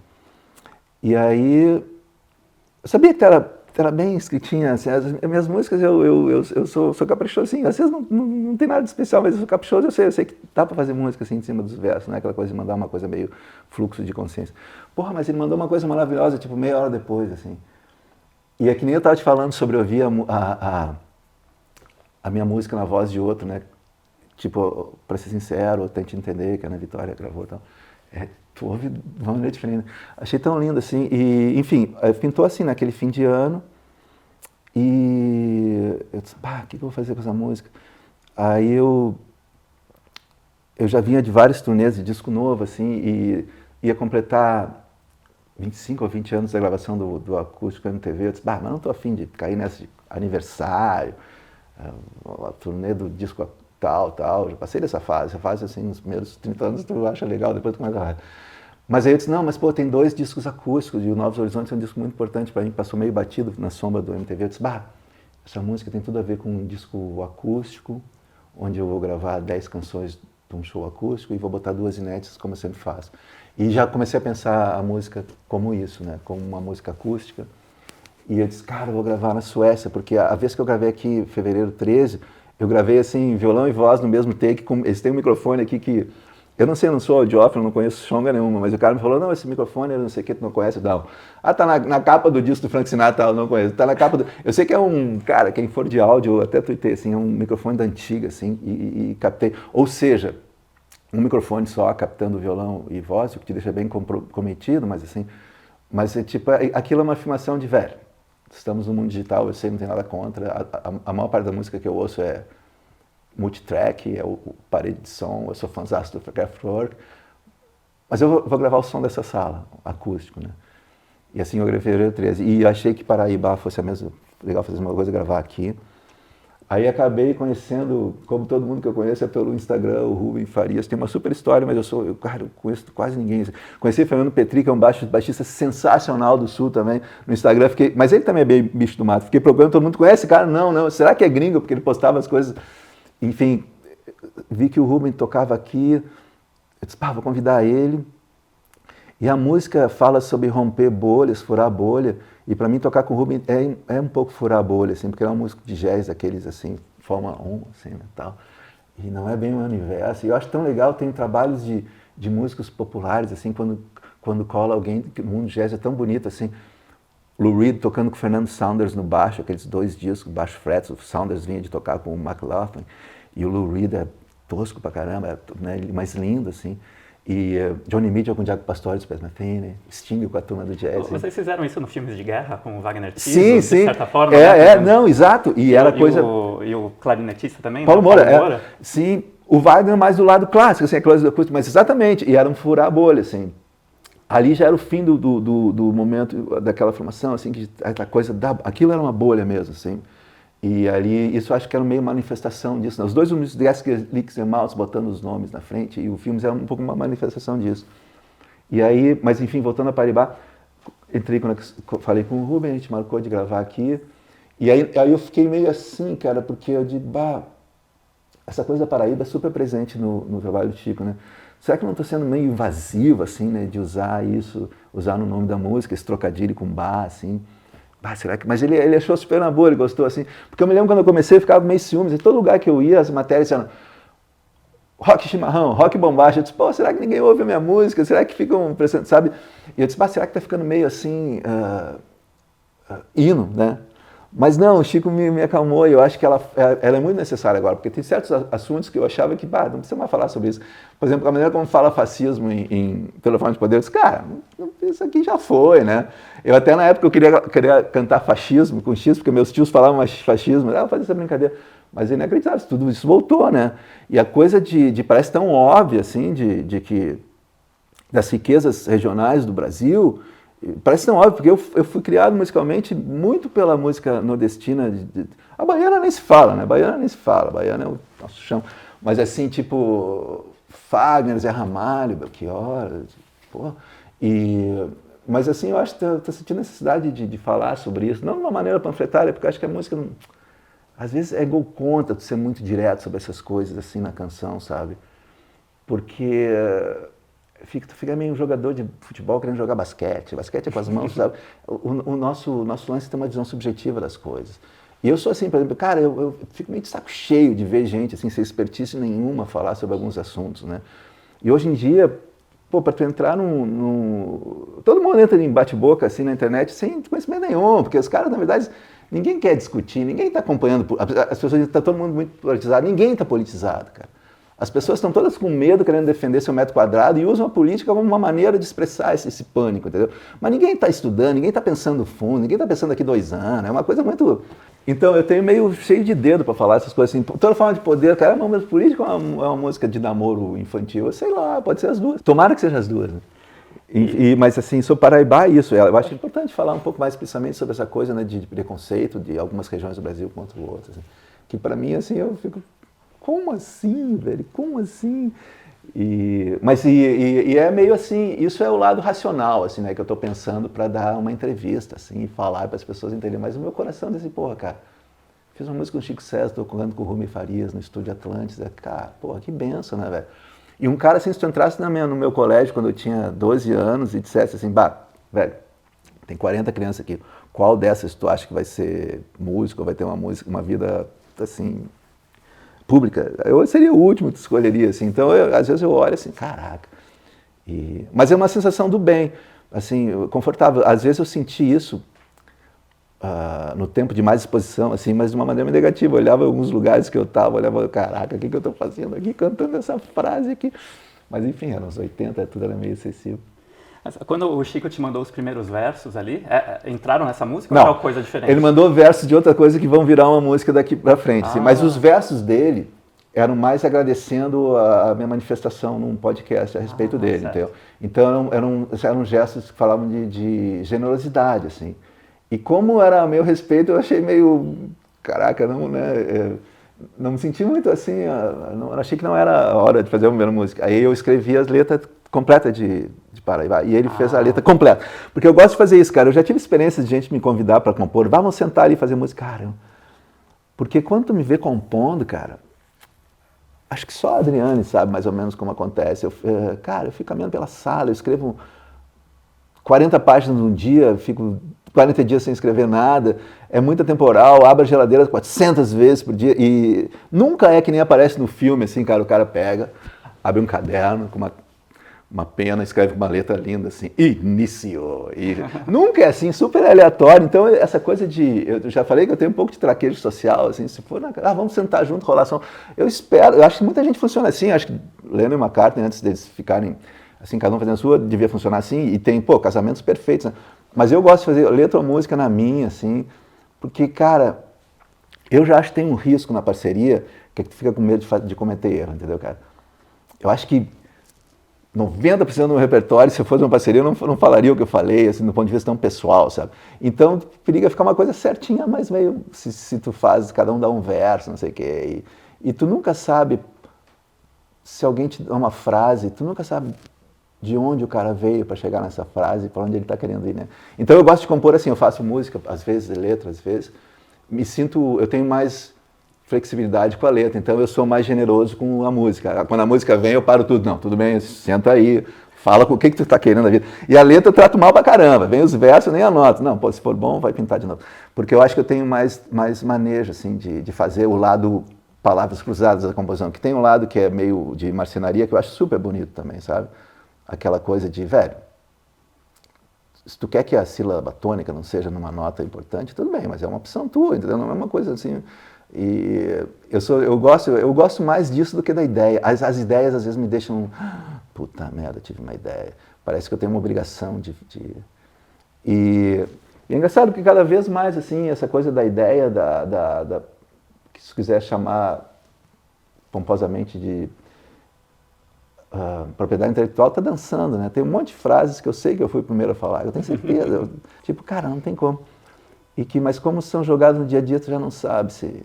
E aí, eu sabia que era bem escritinha, assim, as minhas músicas eu sou caprichoso, assim, às vezes não tem nada de especial, mas eu sou caprichoso, eu sei que dá para fazer música assim em cima dos versos, né, aquela coisa de mandar uma coisa meio fluxo de consciência. Porra, mas ele mandou uma coisa maravilhosa, tipo, meia hora depois, assim. E é que nem eu estava te falando sobre ouvir a minha música na voz de outro, né, tipo, para ser sincero, Tente Entender, que a Ana Vitória gravou e tal. Tu ouve de uma maneira diferente. Achei tão lindo, assim, e, enfim, pintou assim, naquele fim de ano, e eu disse, o que eu vou fazer com essa música? Aí eu já vinha de vários turnês de disco novo, assim, e ia completar 25 ou 20 anos da gravação do acústico MTV, eu disse, mas não estou afim de cair nesse aniversário, a turnê do disco tal, já passei dessa fase, assim, nos primeiros 30 anos tu acha legal, depois tu começa a... Mas aí eu disse, não, mas pô, tem 2 discos acústicos, e o Novos Horizontes é um disco muito importante para mim, passou meio batido na sombra do MTV, eu disse, essa música tem tudo a ver com um disco acústico, onde eu vou gravar 10 canções de um show acústico e vou botar 2 inéditas, como eu sempre faço. E já comecei a pensar a música como isso, né, como uma música acústica, e eu disse, cara, eu vou gravar na Suécia, porque a vez que eu gravei aqui, em fevereiro 13, eu gravei assim, violão e voz no mesmo take, eles têm um microfone aqui que Eu não sei, eu não sou audiófilo, não conheço chonga nenhuma, mas o cara me falou, não, esse microfone, eu não sei o que, tu não conhece, não. Ah, tá na capa do disco do Frank Sinatra, eu não conheço. Tá na capa do... Eu sei que é um, cara, quem for de áudio, eu até tuitei, assim, é um microfone da antiga, assim, e captei. Ou seja, um microfone só captando violão e voz, o que te deixa bem comprometido, mas assim, mas é tipo, aquilo é uma afirmação de velho. Estamos no mundo digital, eu sei, não tem nada contra. A maior parte da música que eu ouço é multitrack, é o parede de som, eu sou fãzaço do Kraftwerk, mas eu vou gravar o som dessa sala, acústico, né? E assim eu gravei o 13, e achei que Paraíba fosse a mesma, legal fazer uma coisa, gravar aqui. Aí acabei conhecendo, como todo mundo que eu conheço é pelo Instagram, o Rubem Farias, tem uma super história, mas eu conheço quase ninguém. Conheci o Fernando Petri, que é um baixista sensacional do Sul também, no Instagram, mas ele também é bem bicho do mato, fiquei procurando, todo mundo conhece esse cara? Não, será que é gringo? Porque ele postava as coisas... Enfim, vi que o Rubem tocava aqui, eu disse, vou convidar ele. E a música fala sobre romper bolhas, furar bolha, e para mim tocar com o Rubem é um pouco furar bolha, assim, porque ele é um músico de jazz, daqueles assim, Fórmula 1, assim, né, tal. E não é bem o universo. E eu acho tão legal, tem trabalhos de músicos populares, assim, quando cola alguém, o mundo jazz é tão bonito, assim. Lou Reed tocando com o Fernando Saunders no baixo, aqueles 2 discos, baixo fretless, o Saunders vinha de tocar com o McLaughlin, e o Lou Reed é tosco pra caramba, né, mais lindo, assim. E Johnny Mitchell com o Jaco Pastorius, Space Martini, Sting com a turma do jazz. Vocês fizeram isso no Filmes de Guerra com o Wagner Tiso, sim, de certa forma? Não, exato. E era coisa... E o clarinetista também, Paulo né? Moura. Sim, o Wagner mais do lado clássico, assim, aquelas acústicas, mas exatamente, e era um furar a bolha, assim. Ali já era o fim do momento daquela formação, assim, que a coisa aquilo era uma bolha mesmo, assim. E ali, isso acho que era meio manifestação disso. Né? Os dois filmes, Leaks and Mouse, botando os nomes na frente, e o filme era um pouco uma manifestação disso. E aí, mas enfim, voltando a Paribá, entrei quando eu falei com o Rubem, a gente marcou de gravar aqui, e aí eu fiquei meio assim, cara, porque eu digo, essa coisa da Paraíba é super presente no trabalho do Chico, né? Será que eu não estou sendo meio invasivo, assim, né, de usar isso, usar no nome da música, esse trocadilho com bar, assim? Será que... Mas ele achou super na boa, ele gostou, assim. Porque eu me lembro quando eu comecei, eu ficava meio ciúmes. Em todo lugar que eu ia, as matérias eram rock chimarrão, rock bombacha. Eu disse, será que ninguém ouve a minha música? Será que ficam prestando, sabe? E eu disse, será que está ficando meio assim, hino, né? Mas não, o Chico me acalmou e eu acho que ela é muito necessária agora, porque tem certos assuntos que eu achava que, não precisa mais falar sobre isso. Por exemplo, a maneira como fala fascismo em Telefone de Poder, eu disse, cara, isso aqui já foi, né? Eu até na época eu queria cantar fascismo com X, porque meus tios falavam fascismo, eu fazia essa brincadeira. Mas é inacreditável, tudo isso voltou, né? E a coisa parece tão óbvia, assim, de que das riquezas regionais do Brasil... Parece tão óbvio, porque eu fui criado musicalmente muito pela música nordestina. A baiana nem se fala, né? Baiana é o nosso chão. Mas assim, tipo, Fagner, Zé Ramalho, Belchior, mas assim, eu acho que estou sentindo necessidade de falar sobre isso, não de uma maneira panfletária, porque eu acho que a música, às vezes, é gol contra de ser muito direto sobre essas coisas, assim, na canção, sabe? Porque... Tu fica meio um jogador de futebol querendo jogar basquete é com as mãos, sabe? O nosso lance tem uma visão subjetiva das coisas. E eu sou assim, por exemplo, cara, eu fico meio de saco cheio de ver gente, assim, sem expertise nenhuma falar sobre alguns assuntos, né? E hoje em dia, para tu entrar todo mundo entra em bate-boca, assim, na internet, sem conhecimento nenhum, porque os caras, na verdade, ninguém quer discutir, ninguém está acompanhando, as pessoas, está todo mundo muito politizado, ninguém está politizado, cara. As pessoas estão todas com medo, querendo defender seu metro quadrado e usam a política como uma maneira de expressar esse pânico, entendeu? Mas ninguém está estudando, ninguém está pensando fundo, ninguém está pensando daqui 2 anos, é uma coisa muito... Então eu tenho meio cheio de dedo para falar essas coisas assim. Toda forma de poder, cara, é uma música política ou é uma música de namoro infantil? Eu sei lá, pode ser as duas. Tomara que seja as duas, né? Mas assim, sobre Paraibá, isso. Eu acho importante falar um pouco mais especialmente sobre essa coisa, né, de preconceito de algumas regiões do Brasil contra outras. Assim. Que para mim, assim, eu fico... Como assim, velho? Como assim? Mas é meio assim, isso é o lado racional, assim, né, que eu estou pensando para dar uma entrevista, assim, e falar para as pessoas entenderem. Mas o meu coração diz assim, cara, fiz uma música com o Chico César, estou tocando com o Rubem Farias no Estúdio Atlântida, cara, que benção, né, velho? E um cara assim, se tu entrasse no meu colégio quando eu tinha 12 anos e dissesse assim, velho, tem 40 crianças aqui, qual dessas tu acha que vai ser músico, ou vai ter uma vida, assim... pública, eu seria o último que escolheria, assim. Então, às vezes eu olho assim, caraca. Mas é uma sensação do bem, assim, confortável. Às vezes eu senti isso no tempo de mais exposição, assim, mas de uma maneira negativa. Eu olhava em alguns lugares que eu estava, olhava, caraca, o que eu estou fazendo aqui, cantando essa frase aqui. Mas enfim, eram uns 80, tudo era meio excessivo. Quando o Chico te mandou os primeiros versos ali, entraram nessa música Não, ou era uma coisa diferente? Ele mandou versos de outra coisa que vão virar uma música daqui pra frente. Assim, mas os versos dele eram mais agradecendo a minha manifestação num podcast a respeito dele, entendeu? Então eram gestos que falavam de generosidade, assim. E como era a meu respeito, eu achei meio, caraca, não, né? Não me senti muito assim, achei que não era a hora de fazer a primeira música. Aí eu escrevi as letras completas de Paraíba, e ele fez a letra completa. Porque eu gosto de fazer isso, cara. Eu já tive experiência de gente me convidar para compor, vamos sentar ali e fazer música. Cara, porque quando tu me vê compondo, cara, acho que só a Adriane sabe mais ou menos como acontece. Cara, eu fico caminhando pela sala, eu escrevo 40 páginas num dia, fico 40 dias sem escrever nada, é muita temporal, abro a geladeira 400 vezes por dia, e nunca é que nem aparece no filme, assim, cara, o cara pega, abre um caderno com uma pena, escreve com uma letra linda, assim, iniciou. Nunca é assim, super aleatório. Então, essa coisa eu já falei que eu tenho um pouco de traquejo social, assim, se for, vamos sentar junto, rolar som. Eu acho que muita gente funciona assim, acho que Lennon e McCartney, antes deles ficarem, assim, cada um fazendo a sua, devia funcionar assim, e tem, casamentos perfeitos, né? Mas eu gosto de fazer letra ou música na minha, assim, porque, cara, eu já acho que tem um risco na parceria, que tu fica com medo de cometer erro, entendeu, cara? Eu acho que 90% do meu repertório, se eu fosse uma parceria, eu não falaria o que eu falei, assim, do ponto de vista tão pessoal, sabe? Então, periga ficar uma coisa certinha, mas meio, se tu faz, cada um dá um verso, não sei o quê, e tu nunca sabe, se alguém te dá uma frase, tu nunca sabe de onde o cara veio para chegar nessa frase, para onde ele está querendo ir, né? Então eu gosto de compor assim, eu faço música, às vezes letra, às vezes, eu tenho mais flexibilidade com a letra, então eu sou mais generoso com a música. Quando a música vem, eu paro tudo, não, tudo bem, senta aí, fala com o que tu está querendo na vida. E a letra eu trato mal pra caramba, vem os versos, eu nem anoto, não, pô, se for bom, vai pintar de novo. Porque eu acho que eu tenho mais manejo, assim, de fazer o lado palavras cruzadas da composição, que tem um lado que é meio de marcenaria, que eu acho super bonito também, sabe? Aquela coisa de, velho, se tu quer que a sílaba tônica não seja numa nota importante, tudo bem, mas é uma opção tua, entendeu? Não é uma coisa assim. E eu gosto mais disso do que da ideia. As ideias às vezes me deixam, puta merda, tive uma ideia. Parece que eu tenho uma obrigação E é engraçado que cada vez mais, assim, essa coisa da ideia, que se quiser chamar pomposamente de propriedade intelectual, está dançando, né? Tem um monte de frases que eu sei que eu fui o primeiro a falar, eu tenho certeza. Tipo, cara, não tem como. Mas como são jogados no dia a dia, tu já não sabe se...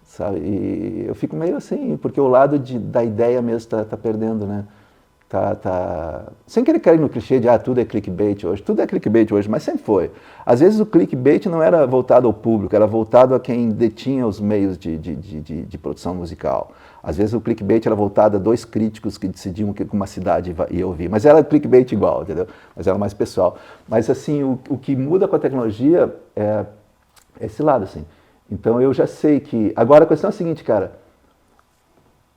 Sabe? E eu fico meio assim, porque o lado da ideia mesmo tá perdendo, né? Sem querer cair no clichê de tudo é clickbait hoje. Tudo é clickbait hoje, mas sempre foi. Às vezes o clickbait não era voltado ao público, era voltado a quem detinha os meios de produção musical. Às vezes o clickbait era voltado a dois críticos que decidiam o que uma cidade ia ouvir. Mas era clickbait igual, entendeu? Mas era mais pessoal. Mas assim, o que muda com a tecnologia é esse lado, assim. Então eu já sei que... Agora a questão é a seguinte, cara.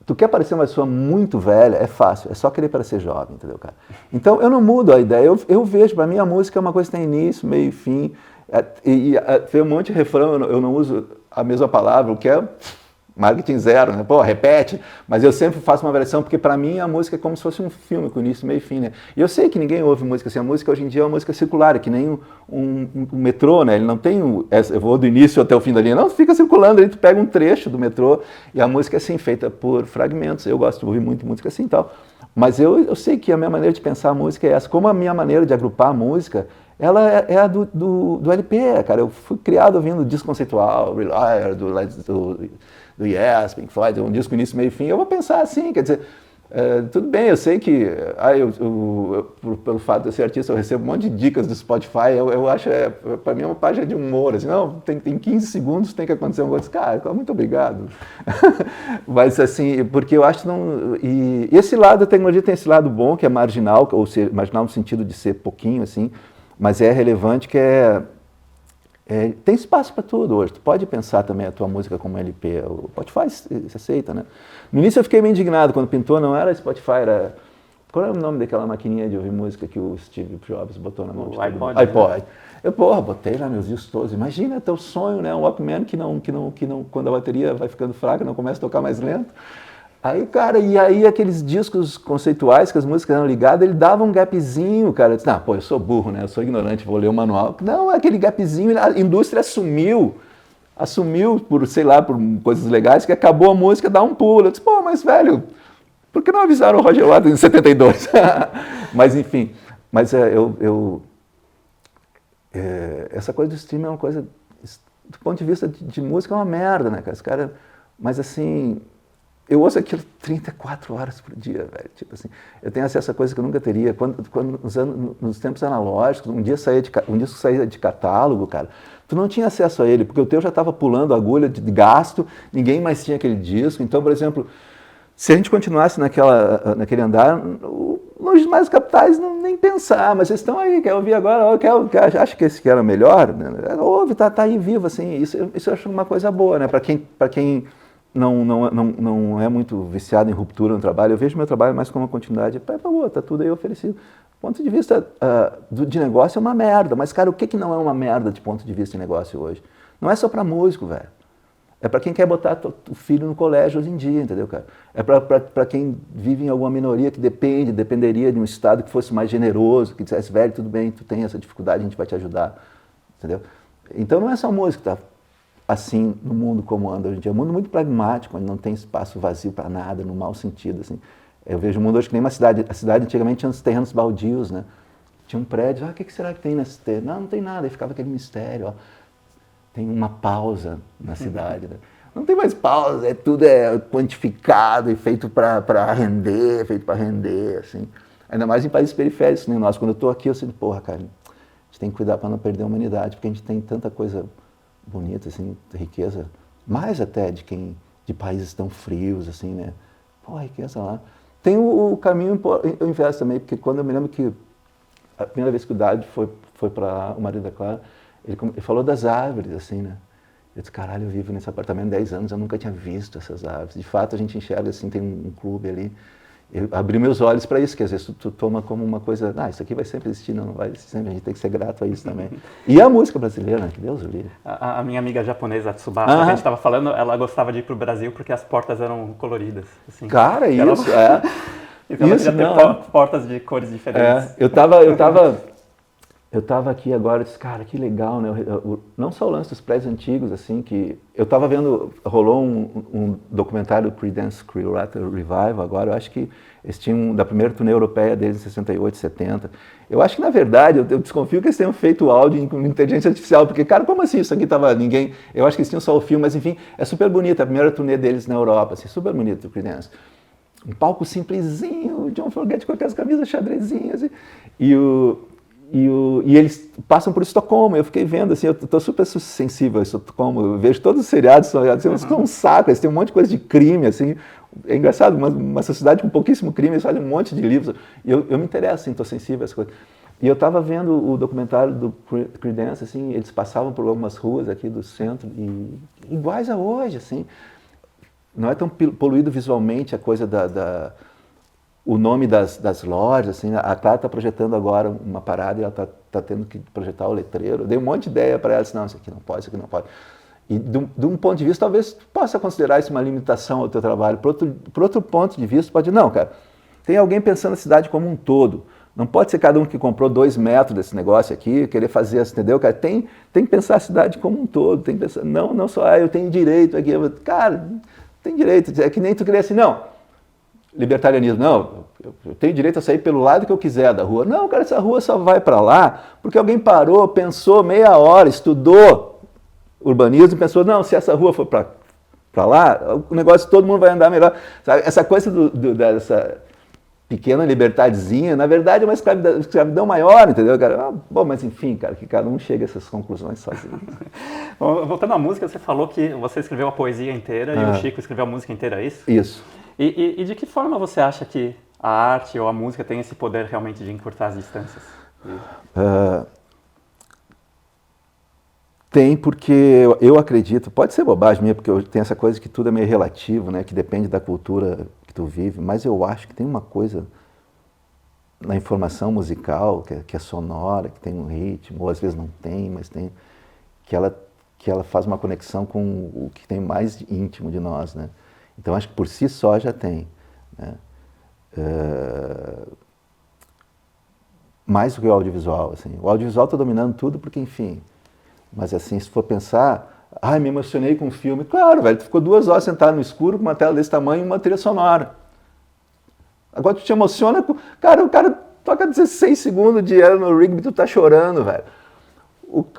Tu quer parecer uma pessoa muito velha, é fácil, é só querer parecer jovem, entendeu, cara? Então eu não mudo a ideia, eu vejo, para mim a música é uma coisa que tem início, meio e fim, tem um monte de refrão, eu não uso a mesma palavra, o que é marketing zero, né? Pô, repete, mas eu sempre faço uma variação, porque para mim a música é como se fosse um filme, com início, meio e fim, né? E eu sei que ninguém ouve música assim, a música hoje em dia é uma música circular, é que nem um metrô, né? Ele não tem eu vou do início até o fim da linha, não, fica circulando, aí tu pega um trecho do metrô, e a música é assim, feita por fragmentos, eu gosto de ouvir muito música assim e tal, mas eu sei que a minha maneira de pensar a música é essa, como a minha maneira de agrupar a música, ela é a do LP, cara, eu fui criado ouvindo disco conceitual, Relier, do Yes, Pink Floyd, um disco início, meio e fim, eu vou pensar assim, quer dizer, tudo bem, eu sei que, pelo fato de eu ser artista, eu recebo um monte de dicas do Spotify, eu acho, para mim é uma página de humor, assim, não, tem 15 segundos, tem que acontecer uma coisa, cara, muito obrigado. Mas assim, porque eu acho que não, e esse lado da tecnologia tem esse lado bom, que é marginal, ou seja, marginal no sentido de ser pouquinho, assim, mas é relevante, que é tem espaço para tudo hoje. Tu pode pensar também a tua música como LP. O Spotify se aceita, né? No início eu fiquei meio indignado quando pintou, não era Spotify, era... Qual era o nome daquela maquininha de ouvir música que o Steve Jobs botou na mão? O iPod. Né? iPod. Eu, botei lá meus discos todos. Imagina teu sonho, né? Um Walkman que não, quando a bateria vai ficando fraca, não começa a tocar mais lento. Aí, cara, e aí aqueles discos conceituais que as músicas eram ligadas, ele dava um gapzinho, cara. Eu disse, eu sou burro, né? Eu sou ignorante, vou ler o manual. Não, aquele gapzinho, a indústria assumiu por, sei lá, por coisas legais, que acabou a música, dá um pulo. Eu disse, mas velho, por que não avisaram o Roger Waters em 72? Mas enfim, essa coisa do streaming é uma coisa, do ponto de vista de música, é uma merda, né, cara? Os cara, mas assim, eu ouço aquilo 34 horas por dia, velho. Tipo assim, eu tenho acesso a coisa que eu nunca teria. Quando nos tempos analógicos, um disco saía de catálogo, cara, tu não tinha acesso a ele, porque o teu já estava pulando a agulha de gasto, ninguém mais tinha aquele disco. Então, por exemplo, se a gente continuasse naquele andar, os mais capitais nem pensar, mas eles estão aí, quer ouvir agora, acha que esse que era melhor, né? Ouve, tá aí vivo, assim, isso eu acho uma coisa boa, né? Para quem não é muito viciado em ruptura no trabalho, eu vejo meu trabalho mais como uma continuidade, tá tudo aí oferecido. Do ponto de vista de negócio é uma merda, mas cara, o que não é uma merda de ponto de vista de negócio hoje? Não é só para músico, velho. É para quem quer botar o filho no colégio hoje em dia, entendeu, cara? É para quem vive em alguma minoria que dependeria de um Estado que fosse mais generoso, que dissesse, velho, tudo bem, tu tem essa dificuldade, a gente vai te ajudar, entendeu? Então não é só música que tá assim no mundo como anda hoje em dia. É um mundo muito pragmático, onde não tem espaço vazio para nada, no mau sentido, assim. Eu vejo o mundo hoje que nem uma cidade. A cidade antigamente tinha uns terrenos baldios, né? Tinha um prédio, o que será que tem nesse terreno? Não tem nada, aí ficava aquele mistério, ó. Tem uma pausa na cidade, né? Não tem mais pausa, tudo é quantificado e feito para render, assim. Ainda mais em países periféricos, nem nós. Quando eu estou aqui, eu sinto, cara, a gente tem que cuidar para não perder a humanidade, porque a gente tem tanta coisa bonita, assim, riqueza, mais até de países tão frios, assim, né? Riqueza lá. Tem o caminho inverso também, porque quando eu me lembro que a primeira vez que o Dade foi para o marido da Clara, ele falou das árvores, assim, né? Eu disse, caralho, eu vivo nesse apartamento há 10 anos, eu nunca tinha visto essas árvores. De fato, a gente enxerga, assim, tem um clube ali. Eu abri meus olhos para isso, que às vezes tu toma como uma coisa, isso aqui vai sempre existir, não vai existir sempre, a gente tem que ser grato a isso também. E a música brasileira, né? Que Deus o livre. A minha amiga japonesa, Tsubasa, que a gente estava falando, ela gostava de ir para o Brasil porque as portas eram coloridas. Assim. Cara, isso, Então ela queria ter portas de cores diferentes. Eu estava aqui agora, disse, cara, que legal, né? Não só o lance dos prédios antigos, assim, que... Eu estava vendo, rolou um documentário do Creedence Clearwater Revival agora, eu acho que eles tinham, da primeira turnê europeia deles em 68, 70. Eu acho que, na verdade, eu desconfio que eles tenham feito o áudio com inteligência artificial, porque, cara, como assim? Isso aqui tava ninguém... Eu acho que eles tinham só o filme, mas, enfim, é super bonito, a primeira turnê deles na Europa, assim, super bonito, o Creedence. Um palco simplesinho, o John Fogerty com aquelas camisas xadrezinhas, e eles passam por Estocolmo, eu fiquei vendo, assim, eu estou super sensível a Estocolmo, eu vejo todos os seriados, eles ficam um saco, eles têm um monte de coisa de crime, assim, é engraçado, uma sociedade com pouquíssimo crime, eles fazem um monte de livros, e eu me interesso, assim, estou sensível a essas coisas. E eu estava vendo o documentário do Creedence, assim, eles passavam por algumas ruas aqui do centro, e iguais a hoje, assim, não é tão poluído visualmente a coisa o nome das lojas, assim, a Clara está projetando agora uma parada e ela está tendo que projetar o letreiro. Eu dei um monte de ideia para ela, disse, não, isso aqui não pode, isso aqui não pode. E de um ponto de vista, talvez tu possa considerar isso uma limitação ao teu trabalho. Por outro ponto de vista, pode, não, cara, tem alguém pensando a cidade como um todo. Não pode ser cada um que comprou 2 metros desse negócio aqui, querer fazer, entendeu, cara? Tem que pensar a cidade como um todo, tem que pensar, não só, eu tenho direito aqui, cara, tem direito, é que nem tu querer assim, não, libertarianismo, não, eu tenho direito a sair pelo lado que eu quiser da rua. Não, cara, essa rua só vai para lá porque alguém parou, pensou meia hora, estudou urbanismo e pensou, não, se essa rua for para lá, o negócio todo mundo vai andar melhor. Sabe? Essa coisa dessa pequena libertadezinha, na verdade é uma escravidão maior, entendeu, cara? Bom, mas enfim, cara, que cada um chega a essas conclusões sozinho. Voltando à música, você falou que você escreveu a poesia inteira e o Chico escreveu a música inteira, é isso? Isso. E de que forma você acha que a arte ou a música tem esse poder realmente de encurtar as distâncias? Tem, porque eu acredito, pode ser bobagem minha, porque tem essa coisa que tudo é meio relativo, né? Que depende da cultura que tu vive, mas eu acho que tem uma coisa na informação musical, que é sonora, que tem um ritmo, ou às vezes não tem, mas tem, que ela faz uma conexão com o que tem mais íntimo de nós, né? Então acho que por si só já tem, né? Mais do que o audiovisual, assim. O audiovisual está dominando tudo porque, enfim, mas assim, se for pensar, me emocionei com um filme, claro, velho, tu ficou 2 horas sentado no escuro com uma tela desse tamanho e uma trilha sonora. Agora tu te emociona com... Cara, o cara toca 16 segundos de Eleanor Rigby e tu tá chorando, velho.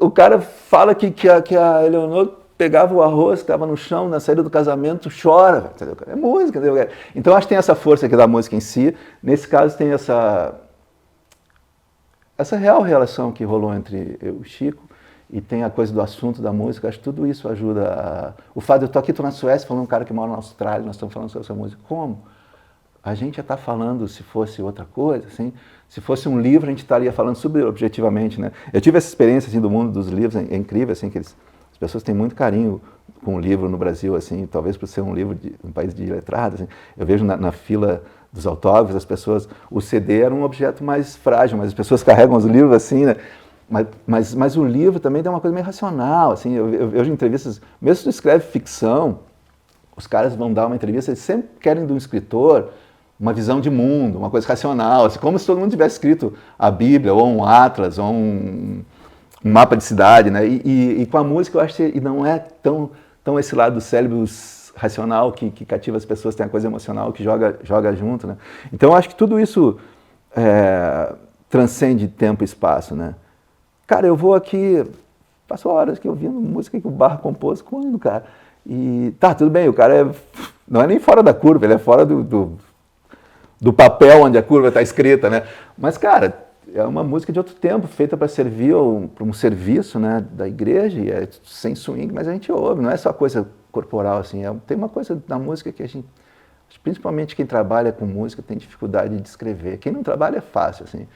O cara fala que a Eleanor pegava o arroz que estava no chão na saída do casamento, chora, velho, entendeu? É música, entendeu? Então acho que tem essa força aqui da música em si. Nesse caso tem essa real relação que rolou entre eu e o Chico, e tem a coisa do assunto da música. Acho que tudo isso ajuda. O fato de eu estou na Suécia falando um cara que mora na Austrália, nós estamos falando sobre essa música. Como? A gente já está falando, se fosse outra coisa, assim, se fosse um livro, a gente estaria falando sobre objetivamente, né? Eu tive essa experiência assim, do mundo dos livros, é incrível, assim, que as pessoas têm muito carinho com o livro no Brasil, assim, talvez por ser um livro de um país de letrados. Assim. Eu vejo na fila dos autógrafos, as pessoas, o CD era um objeto mais frágil, mas as pessoas carregam os livros assim, né? Mas o livro também tem uma coisa meio racional, assim, eu vejo entrevistas, mesmo se tu escreve ficção, os caras vão dar uma entrevista, eles sempre querem de um escritor uma visão de mundo, uma coisa racional, assim, como se todo mundo tivesse escrito a Bíblia, ou um atlas, ou um mapa de cidade, né? E com a música eu acho que não é tão esse lado do cérebro racional que cativa as pessoas, tem a coisa emocional que joga junto, né? Então eu acho que tudo isso transcende tempo e espaço, né? Cara, eu vou aqui, passo horas aqui ouvindo música que o Bach compôs com o cara. E tá, tudo bem, o cara não é nem fora da curva, ele é fora do papel onde a curva está escrita, né? Mas, cara, é uma música de outro tempo, feita para servir para um serviço, né, da igreja, e é sem swing, mas a gente ouve, não é só coisa corporal, assim, tem uma coisa da música que a gente, principalmente quem trabalha com música, tem dificuldade de descrever. Quem não trabalha é fácil, assim.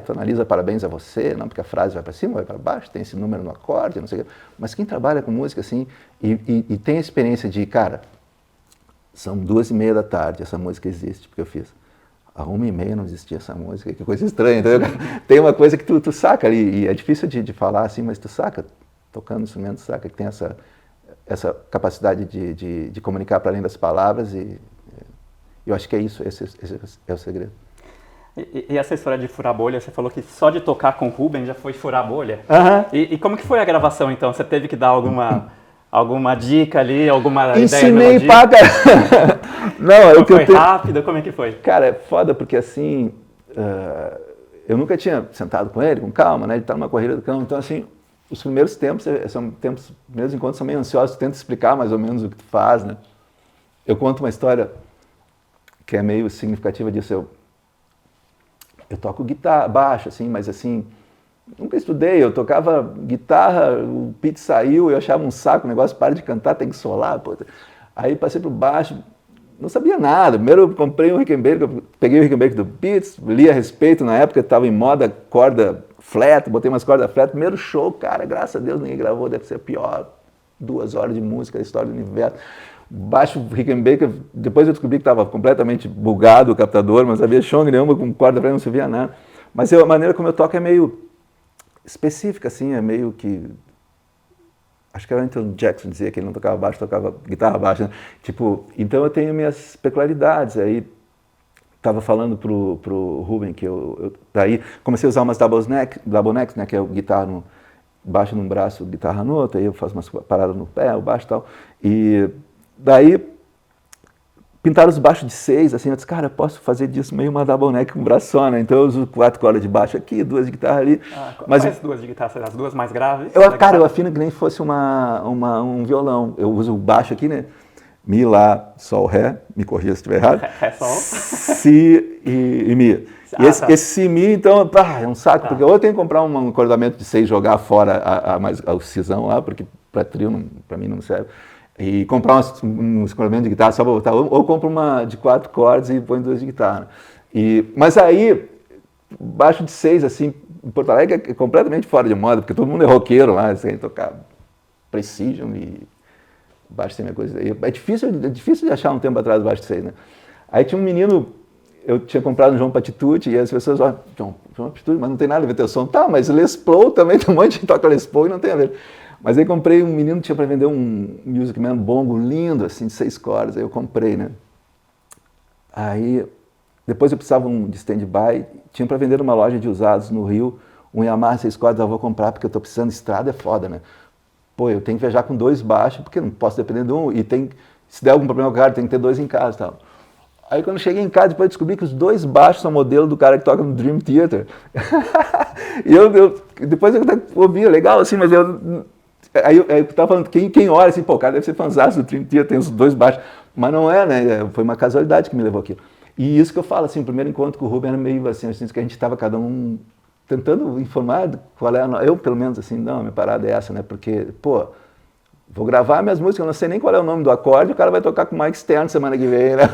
Tu analisa parabéns a você, não, porque a frase vai para cima, vai para baixo, tem esse número no acorde, não sei o quê. Mas quem trabalha com música, assim, e tem a experiência de, cara, são 2:30 da tarde, essa música existe, porque eu fiz. À 1:30 não existia essa música, que coisa estranha, entendeu? Tem uma coisa que tu saca ali, e é difícil de falar assim, mas tu saca, tocando instrumento, saca que tem essa capacidade de comunicar para além das palavras, e eu acho que é isso, esse é o segredo. E essa história de furar bolha, você falou que só de tocar com o Rubem já foi furar bolha. E como que foi a gravação, então? Você teve que dar alguma dica ali, alguma ideia? Ensinei pra caramba. Não, foi rápido? Como é que foi? Cara, é foda porque assim, eu nunca tinha sentado com ele, com calma, né? Ele tá numa corrida do cão, então assim, os primeiros tempos, os primeiros encontros são meio ansiosos, tu tenta explicar mais ou menos o que tu faz, né? Eu conto uma história que é meio significativa disso. Eu toco guitarra, baixo, assim, mas assim, nunca estudei, eu tocava guitarra, o Pete saiu, eu achava um saco, o negócio, para de cantar, tem que solar, pô. Aí passei pro baixo, não sabia nada. Primeiro eu comprei um Rickenbacker, peguei o Rickenbacker do Pete, li a respeito, na época estava em moda corda flat, botei umas cordas flat, primeiro show, cara, graças a Deus ninguém gravou, deve ser a pior 2 horas de música da história do universo. Baixo Rickenbacker, depois eu descobri que estava completamente bugado o captador, mas havia chong nenhuma com corda flat, não se via nada. Mas a maneira como eu toco é meio específica, assim, é meio que... Acho que era o Anthony Jackson dizia que ele não tocava baixo, tocava guitarra baixa, né? Tipo, então eu tenho minhas peculiaridades. Aí estava falando pro Rubem que eu daí comecei a usar umas double necks, né, que é o guitarra no baixo num braço, guitarra no outro, aí eu faço umas paradas no pé, o baixo e tal. E daí pintaram os baixos de 6, assim, eu disse, cara, eu posso fazer disso meio uma double neck com um braço só, né? Então eu uso 4 cordas de baixo aqui, 2 de guitarra ali. Mas as 2 de guitarra, as 2 mais graves? Eu afino que nem fosse um violão. Eu uso o baixo aqui, né? Mi, Lá, Sol, Ré, me corrija se estiver errado. Ré, Sol. Si e Mi. E esse Si, Mi, então, é um saco, porque ou eu tenho que comprar um acordamento de 6 e jogar fora a cisão lá, porque para trio, para mim não serve. E comprar um acordamento de guitarra só para botar, ou compro uma de 4 cordas e põe 2 de guitarra. Mas aí, baixo de 6, assim, em Porto Alegre é completamente fora de moda, porque todo mundo é roqueiro lá, você tem que tocar Precision e baixo sem minha coisa. É difícil de achar um tempo atrás baixo 6, né? Aí tinha um menino, eu tinha comprado um João Patitucci e as pessoas falam, João Patitucci, mas não tem nada a ver teu som. Tá, mas Les Paul também, tem um monte de gente que toca Les Paul e não tem a ver. Mas aí comprei um menino, tinha para vender um Music Man bongo lindo, assim, de 6 cordas, aí eu comprei, né? Aí, depois eu precisava de stand-by, tinha para vender numa loja de usados no Rio, um Yamaha 6 cordas, eu vou comprar porque eu tô precisando, estrada é foda, né? Pô, eu tenho que viajar com 2 baixos, porque não posso depender de um, e se der algum problema com o cara, tem que ter 2 em casa e tal. Aí quando eu cheguei em casa, depois eu descobri que os 2 baixos são modelo do cara que toca no Dream Theater. E depois eu ouvi, legal assim, mas aí eu tava falando, quem olha assim, pô, o cara deve ser fãzaço do Dream Theater, tem os 2 baixos. Mas não é, né? Foi uma casualidade que me levou aquilo. E isso que eu falo, assim, o primeiro encontro com o Ruben era meio assim, que a gente estava cada um tentando informar qual é eu pelo menos assim, não, a minha parada é essa, né? Porque, pô, vou gravar minhas músicas, eu não sei nem qual é o nome do acorde, o cara vai tocar com o Mike Stern semana que vem, né?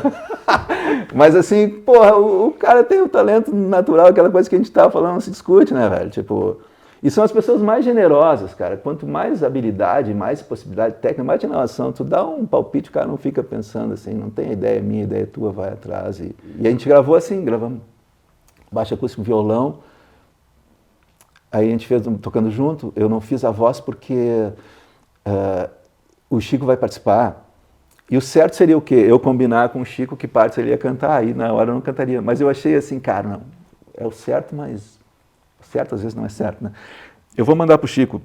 Mas assim, porra, o cara tem um talento natural, aquela coisa que a gente tava falando, não se discute, né, velho? Tipo, e são as pessoas mais generosas, cara. Quanto mais habilidade, mais possibilidade técnica, mais inovação, tu dá um palpite, o cara não fica pensando assim, não tem ideia minha, ideia tua, vai atrás. E a gente gravou assim, gravamos baixo acústico, violão. Aí a gente fez tocando junto, eu não fiz a voz porque o Chico vai participar. E o certo seria o quê? Eu combinar com o Chico que parte ele ia cantar, aí na hora eu não cantaria. Mas eu achei assim, cara, não, é o certo, mas o certo às vezes não é certo, né? Eu vou mandar para o Chico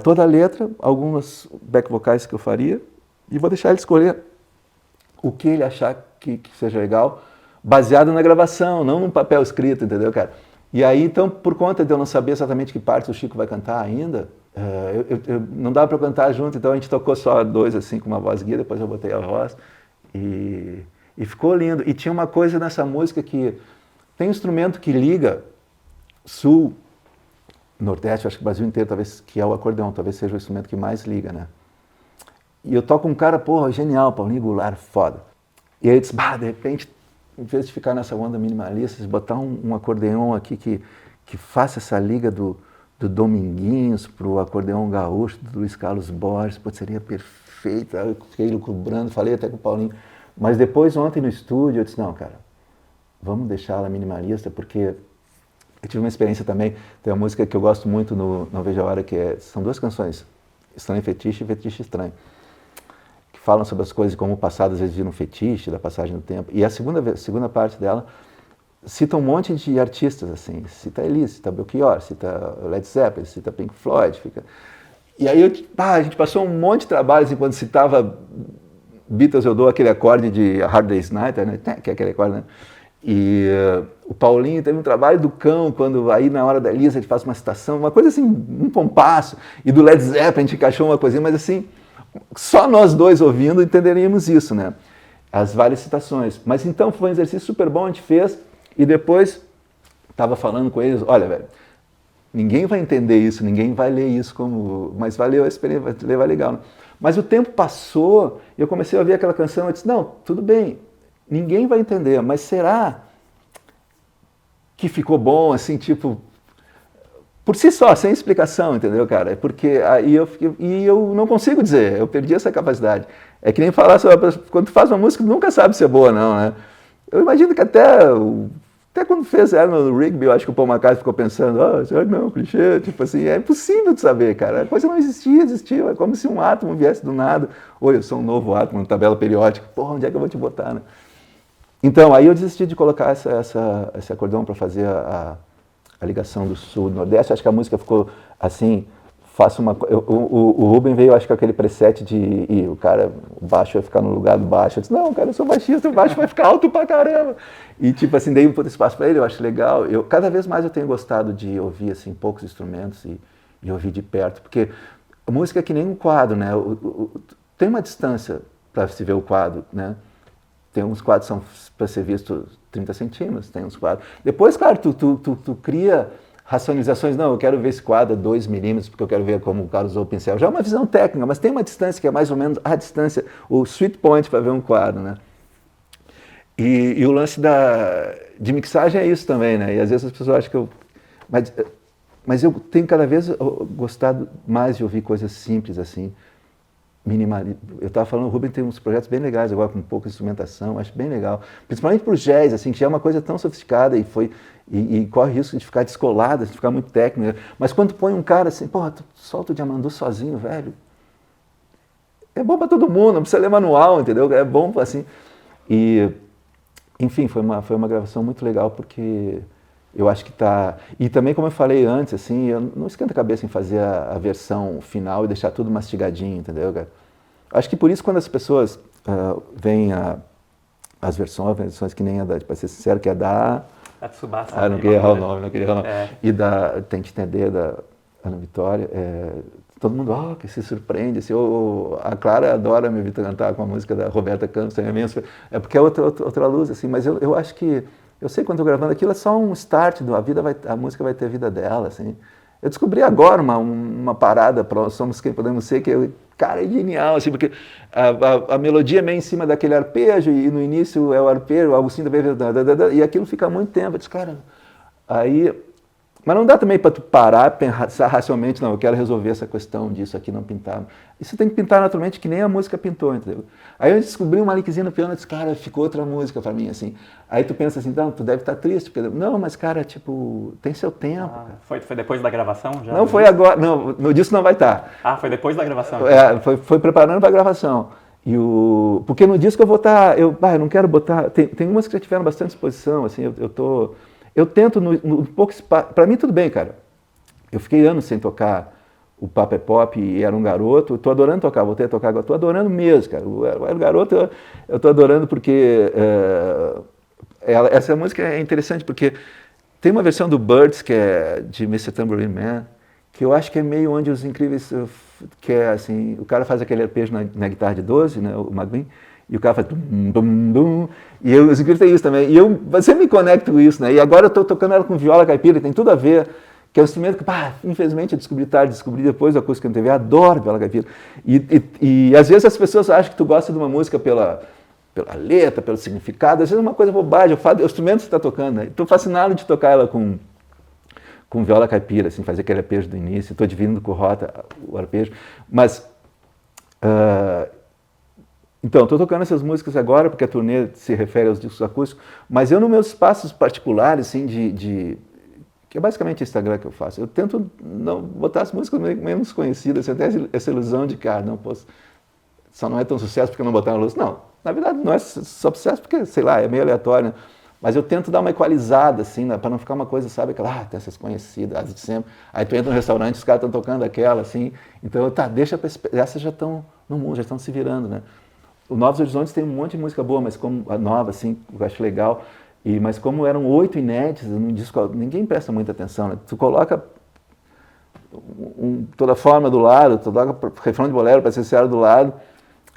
toda a letra, algumas back vocais que eu faria, e vou deixar ele escolher o que ele achar que seja legal, baseado na gravação, não num papel escrito, entendeu, cara? E aí, então, por conta de eu não saber exatamente que parte o Chico vai cantar ainda, não dava para eu cantar junto, então a gente tocou só 2, assim, com uma voz guia, depois eu botei a voz, e ficou lindo. E tinha uma coisa nessa música que tem um instrumento que liga sul, nordeste, acho que o Brasil inteiro, talvez, que é o acordeão, talvez seja o instrumento que mais liga, né? E eu toco um cara, porra, genial, Paulinho Goulart, foda. E aí eu disse, de repente, em vez de ficar nessa onda minimalista, botar um acordeão aqui que faça essa liga do Dominguinhos pro acordeão gaúcho, do Luiz Carlos Borges, pô, seria perfeito. Aí eu fiquei lucubrando, falei até com o Paulinho. Mas depois, ontem no estúdio, eu disse, não, cara, vamos deixar ela minimalista, porque eu tive uma experiência também, tem uma música que eu gosto muito no Não Vejo a Hora, são 2 canções, Estranho Fetiche e Fetiche Estranho, que falam sobre as coisas como o passado às vezes vira um fetiche, da passagem do tempo. E a segunda parte dela cita um monte de artistas, assim, cita Elis, cita Belchior, cita Led Zeppelin, cita Pink Floyd, E aí a gente passou um monte de trabalhos enquanto citava Beatles, eu dou aquele acorde de Hard Day's Night, né? Que é aquele acorde, né? E o Paulinho teve um trabalho do Cão, quando aí na hora da Elisa ele faz uma citação, uma coisa assim, um compasso, e do Led Zeppelin a gente encaixou uma coisinha, mas assim, só nós 2 ouvindo entenderíamos isso, né? As várias citações. Mas então foi um exercício super bom, a gente fez, e depois estava falando com eles, olha, velho, ninguém vai entender isso, ninguém vai ler isso mas valeu a experiência, vai legal, né? Mas o tempo passou, e eu comecei a ouvir aquela canção, eu disse, não, tudo bem, ninguém vai entender, mas será que ficou bom, assim, tipo, por si só, sem explicação, entendeu, cara? Porque aí eu não consigo dizer, eu perdi essa capacidade. É que nem falar sobre, quando tu faz uma música, tu nunca sabe se é boa ou não, né? Eu imagino que até quando fez ela no Rigby, eu acho que o Paul McCartney ficou pensando, será que não, clichê, tipo assim, é impossível de saber, cara, a coisa não existia, é como se um átomo viesse do nada, ou eu sou um novo átomo na tabela periódica, porra, onde é que eu vou te botar, né? Então, aí eu desisti de colocar esse acordeão para fazer a ligação do sul do nordeste, acho que a música ficou assim, o Ruben veio, acho que com aquele preset de o baixo vai ficar no lugar do baixo. Eu disse, não, cara, eu sou baixista, o baixo vai ficar alto pra caramba. E tipo assim, dei um pouco de espaço para ele, eu acho legal. Cada vez mais eu tenho gostado de ouvir assim, poucos instrumentos e ouvir de perto, porque a música é que nem um quadro, né? Tem uma distância para se ver o quadro, né? Tem uns quadros que são para ser visto 30 centímetros, tem uns quadros. Depois, claro, tu cria racionalizações, não, eu quero ver esse quadro a 2 milímetros, porque eu quero ver como o cara usou o pincel. Já é uma visão técnica, mas tem uma distância que é mais ou menos a distância, o sweet point para ver um quadro, né? E o lance de mixagem é isso também, né? E às vezes as pessoas acham que Mas eu tenho cada vez gostado mais de ouvir coisas simples assim, minimalista. Eu estava falando, o Rubem tem uns projetos bem legais agora, com pouca instrumentação, acho bem legal. Principalmente para o jazz, assim, que já é uma coisa tão sofisticada e corre o risco de ficar descolada, de ficar muito técnica. Mas quando tu põe um cara assim, porra, tu solta o Diamandu sozinho, velho, é bom para todo mundo, não precisa ler manual, entendeu? É bom assim. E, enfim, foi uma gravação muito legal, porque eu acho que tá... E também, como eu falei antes, assim, eu não esquento a cabeça em fazer a versão final e deixar tudo mastigadinho, entendeu, cara? Acho que por isso, quando as pessoas veem as versões que nem a da, para ser sincero, que é da... A Tsubasa. não queria errar o nome, E da Tem que Entender, da Ana Vitória, todo mundo, que se surpreende, assim, a Clara adora me ouvir cantar com a música da Roberta Campos, é porque é outra luz, assim, mas eu acho que eu sei quando estou gravando aquilo é só um start, a música vai ter a vida dela, assim. Eu descobri agora uma parada para Somos Quem Podemos Ser, que cara, é genial, assim, porque a melodia é meio em cima daquele arpejo, e no início é o arpejo, o Agostinho também, e aquilo fica muito tempo. Eu disse, cara, aí... Mas não dá também para tu parar, pensar racionalmente, não, eu quero resolver essa questão disso aqui, não pintar. Isso tem que pintar naturalmente, que nem a música pintou, entendeu? Aí eu descobri uma linkzinha no piano e disse, cara, ficou outra música para mim, assim. Aí tu pensa assim, não, tu deve estar triste, porque... Não, mas cara, tipo, tem seu tempo. Foi depois da gravação? Já não, foi agora, não, no disco não vai estar. Foi depois da gravação? Foi preparando para a gravação. Porque no disco eu vou estar, eu não quero botar, tem umas que já tiveram bastante exposição, assim, eu tento, no pouco espaço, para mim tudo bem, cara. Eu fiquei anos sem tocar o Papo é Pop e Era um Garoto, estou adorando tocar, voltei a tocar agora, estou adorando mesmo, cara. O Era um Garoto eu estou adorando porque essa música é interessante porque tem uma versão do Birds, que é de Mr. Tambourine Man, que eu acho que é meio onde os incríveis, que é assim, o cara faz aquele arpejo na guitarra de 12, né, o Maguin, e o cara faz dum, dum, dum, e os incríveis tem isso também, e eu sempre me conecto com isso, né, e agora eu estou tocando ela com viola caipira, tem tudo a ver, que é um instrumento que, infelizmente eu descobri tarde, descobri depois da acústica na TV, adoro viola caipira, e às vezes as pessoas acham que tu gosta de uma música pela letra, pelo significado, às vezes é uma coisa bobagem, o instrumento que você está tocando, né, estou fascinado de tocar ela com viola caipira, assim, fazer aquele arpejo do início, estou dividindo com rota o arpejo, mas, então, estou tocando essas músicas agora, porque a turnê se refere aos discos acústicos, mas eu, nos meus espaços particulares, assim, que é basicamente o Instagram que eu faço, eu tento não botar as músicas menos conhecidas, eu tenho essa ilusão de que, não posso, só não é tão sucesso porque não botaram luz, não, na verdade não é só sucesso porque, sei lá, é meio aleatório, né? Mas eu tento dar uma equalizada, assim, né, para não ficar uma coisa, sabe, aquela, tem essas conhecidas, as de sempre. Aí tu entra no restaurante, os caras estão tocando aquela, assim. Então, deixa essas já estão no mundo, já estão se virando, né? O Novos Horizontes tem um monte de música boa, mas como a nova, assim, eu acho legal. Mas como eram 8 inéditas num disco, ninguém presta muita atenção, né? Tu coloca toda a forma do lado, tu coloca refrão de bolero para ser do lado,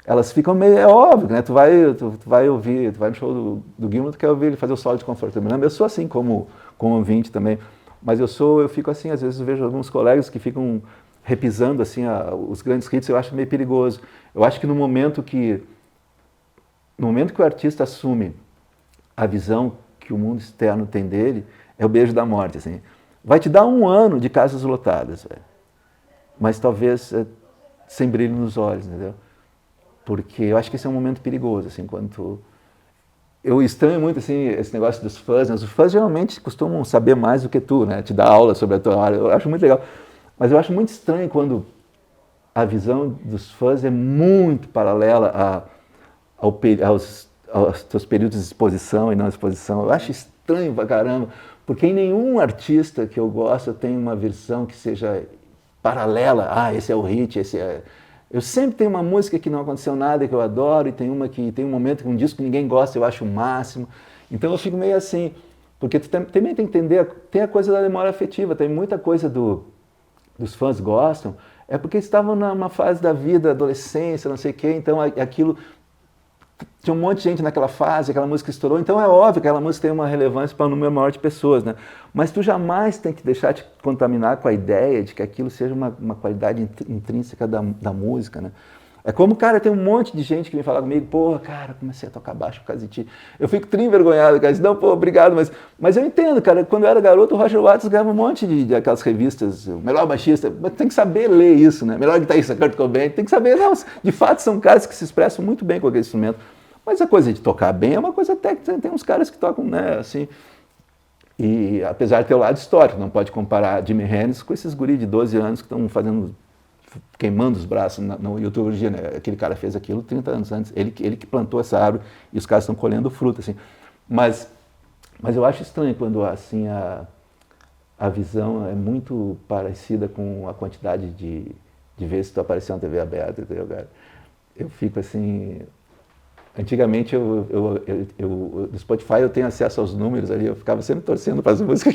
elas ficam meio, é óbvio, né? Tu vai ouvir, tu vai no show do Gilmour, tu quer ouvir ele fazer o solo de Comfort Me. Eu sou assim como ouvinte também, mas eu fico assim, às vezes eu vejo alguns colegas que ficam repisando assim os grandes hits, eu acho meio perigoso. Eu acho que no momento que o artista assume a visão que o mundo externo tem dele, é o beijo da morte, assim. Vai te dar 1 ano de casas lotadas, velho. Mas talvez sem brilho nos olhos, entendeu? Porque eu acho que esse é um momento perigoso, assim, eu estranho muito, assim, esse negócio dos fãs, né? Os fãs geralmente costumam saber mais do que tu, né? Te dar aula sobre a tua área, eu acho muito legal. Mas eu acho muito estranho quando a visão dos fãs é muito paralela aos teus períodos de exposição e não exposição. Eu acho estranho pra caramba, porque em nenhum artista que eu gosto tem uma versão que seja paralela. Esse é o hit, esse é... Eu sempre tenho uma música que não aconteceu nada, que eu adoro, e tem uma que tem um momento que um disco que ninguém gosta, eu acho o máximo. Então eu fico meio assim, porque tu também tem que entender, tem a coisa da memória afetiva, tem muita coisa dos fãs gostam, é porque estavam numa fase da vida, adolescência, não sei o quê, então aquilo... Tinha um monte de gente naquela fase, aquela música estourou, então é óbvio que aquela música tem uma relevância para um número maior de pessoas, né? Mas tu jamais tem que deixar te contaminar com a ideia de que aquilo seja uma qualidade intrínseca da música, né? É como, cara, tem um monte de gente que vem falar comigo, pô, cara, comecei a tocar baixo por causa de ti. Eu fico envergonhado, cara, não, pô, obrigado, mas eu entendo, cara, quando eu era garoto, o Roger Waters ganhava um monte de aquelas revistas, o melhor baixista, mas tem que saber ler isso, né? Melhor guitarrista, Kurt Cobain, tem que saber, não, de fato são caras que se expressam muito bem com aquele instrumento, mas a coisa de tocar bem é uma coisa técnica, tem uns caras que tocam, né, assim, e apesar de ter o lado histórico, não pode comparar Jimi Hendrix com esses guris de 12 anos que estão queimando os braços no YouTube hoje, né? Aquele cara fez aquilo 30 anos antes, ele que plantou essa árvore e os caras estão colhendo fruta, assim. Mas eu acho estranho quando assim a visão é muito parecida com a quantidade de vezes que tu apareceu na TV aberta, entendeu, cara? Eu fico assim... Antigamente, no Spotify eu tenho acesso aos números ali, eu ficava sempre torcendo para as músicas,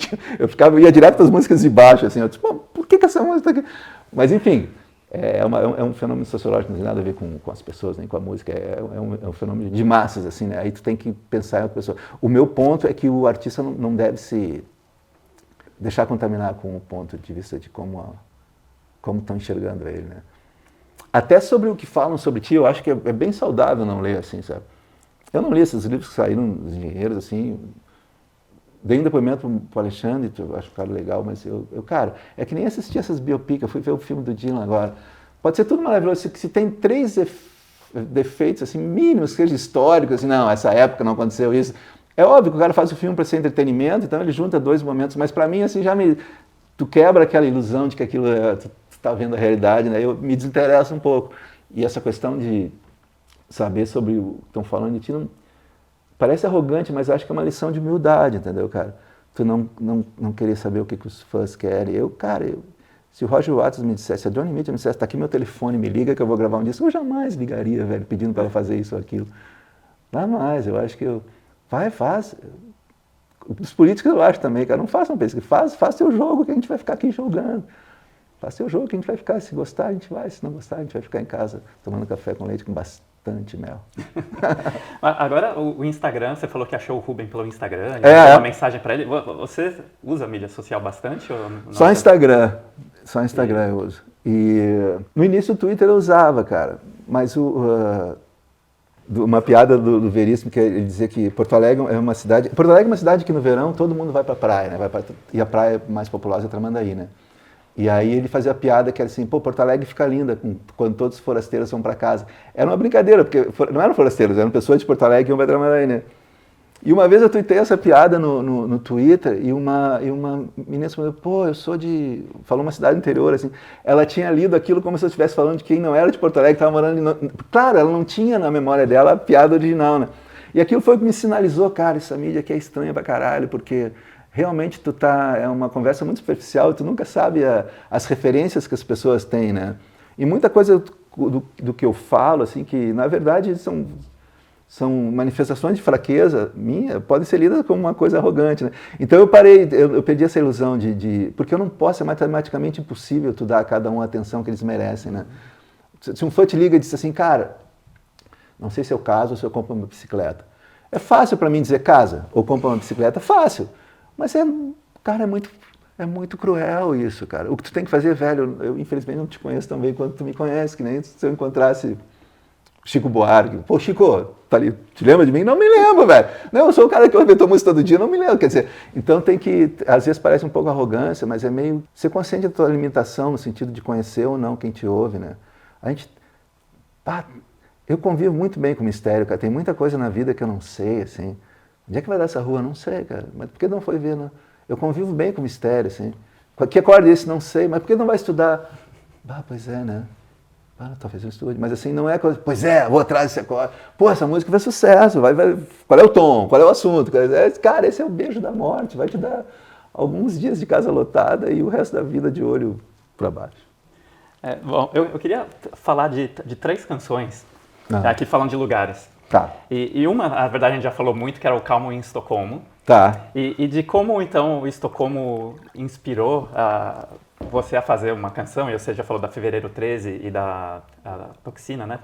ia direto para as músicas de baixo, assim, eu tipo, por que essa música está aqui? Mas enfim, é um fenômeno sociológico, não tem nada a ver com as pessoas, nem com a música, é um fenômeno de massas, assim, né? Aí tu tem que pensar em outra pessoa. O meu ponto é que o artista não deve se deixar contaminar com o ponto de vista de como estão enxergando ele, né? Até sobre o que falam sobre ti, eu acho que é bem saudável não ler assim, sabe? Eu não li esses livros que saíram dos engenheiros, assim. Dei um depoimento para o Alexandre, eu acho o cara legal, mas cara, é que nem assistir essas biopics, eu fui ver o filme do Dylan agora. Pode ser tudo maravilhoso, se tem 3 defeitos, assim, mínimos, que seja históricos, assim, não, essa época não aconteceu isso. É óbvio que o cara faz o filme para ser entretenimento, então ele junta 2 momentos, mas para mim, assim, tu quebra aquela ilusão de que aquilo está vendo a realidade, né? Eu me desinteresso um pouco. E essa questão de saber sobre o que estão falando de ti, parece arrogante, mas acho que é uma lição de humildade, entendeu, cara? Tu não querer saber o que os fãs querem. Se o Roger Waters me dissesse, se a Johnny Mitchell me dissesse, tá aqui meu telefone, me liga que eu vou gravar um disco, eu jamais ligaria, velho, pedindo para ela fazer isso ou aquilo. Jamais, eu acho que faz. Os políticos eu acho também, cara, não façam pesquisa, faz teu jogo que a gente vai ficar aqui jogando. Faz seu jogo que a gente vai ficar, se gostar a gente vai, se não gostar a gente vai ficar em casa tomando café com leite com bastante mel. Agora o Instagram, você falou que achou o Rubem pelo Instagram, mandou uma mensagem para ele. Você usa mídia social bastante? Ou não? Só Instagram eu uso. E no início o Twitter eu usava, cara, mas uma piada do Veríssimo, que ele dizia que Porto Alegre é uma cidade que no verão todo mundo vai pra praia, né? E a praia mais populosa é Tramandaí, né? E aí ele fazia a piada que era assim, pô, Porto Alegre fica linda quando todos os forasteiros vão para casa. Era uma brincadeira, porque não eram forasteiros, eram pessoas de Porto Alegre que iam para Tramandaí, né? E uma vez eu tuitei essa piada no Twitter e uma menina falou, pô, falou uma cidade interior, assim. Ela tinha lido aquilo como se eu estivesse falando de quem não era de Porto Alegre, estava morando Claro, ela não tinha na memória dela a piada original, né? E aquilo foi o que me sinalizou, cara, essa mídia aqui é estranha pra caralho, porque... Realmente é uma conversa muito superficial e tu nunca sabe as referências que as pessoas têm, né? E muita coisa do que eu falo, assim, que na verdade são manifestações de fraqueza minha, podem ser lidas como uma coisa arrogante, né? Então eu perdi essa ilusão porque eu não posso, é matematicamente impossível tu dar a cada um a atenção que eles merecem, né? Se um fã te liga e diz assim, cara, não sei se é o caso ou se eu compro uma bicicleta. É fácil para mim dizer casa ou compra uma bicicleta, fácil. Mas, cara, é muito cruel isso, cara. O que tu tem que fazer, velho, eu infelizmente não te conheço tão bem quanto tu me conhece, que nem se eu encontrasse Chico Buarque. Pô, Chico, tá ali, te lembra de mim? Não me lembro, velho. Não, eu sou o cara que inventou música todo dia, não me lembro. Quer dizer, então tem que, às vezes parece um pouco arrogância, mas é meio ser consciente da tua limitação no sentido de conhecer ou não quem te ouve, né? Eu convivo muito bem com o mistério, cara. Tem muita coisa na vida que eu não sei, assim. Onde é que vai dar essa rua? Não sei, cara. Mas por que não foi ver? Não? Eu convivo bem com o mistério, assim. Que acorde esse? Não sei. Mas por que não vai estudar? Pois é, né? Talvez eu estude. Mas assim, não é coisa... Pois é, vou atrás desse acorde. Pô, essa música vai sucesso. Qual é o tom? Qual é o assunto? Cara, esse é o beijo da morte. Vai te dar alguns dias de casa lotada e o resto da vida de olho para baixo. Bom, eu queria falar de 3 canções, aqui falando de lugares. Tá. E uma, na verdade, a gente já falou muito, que era o Calmo em Estocolmo. Tá. E de como, então, o Estocolmo inspirou você a fazer uma canção, e você já falou da Fevereiro 13 e da Toxina, né?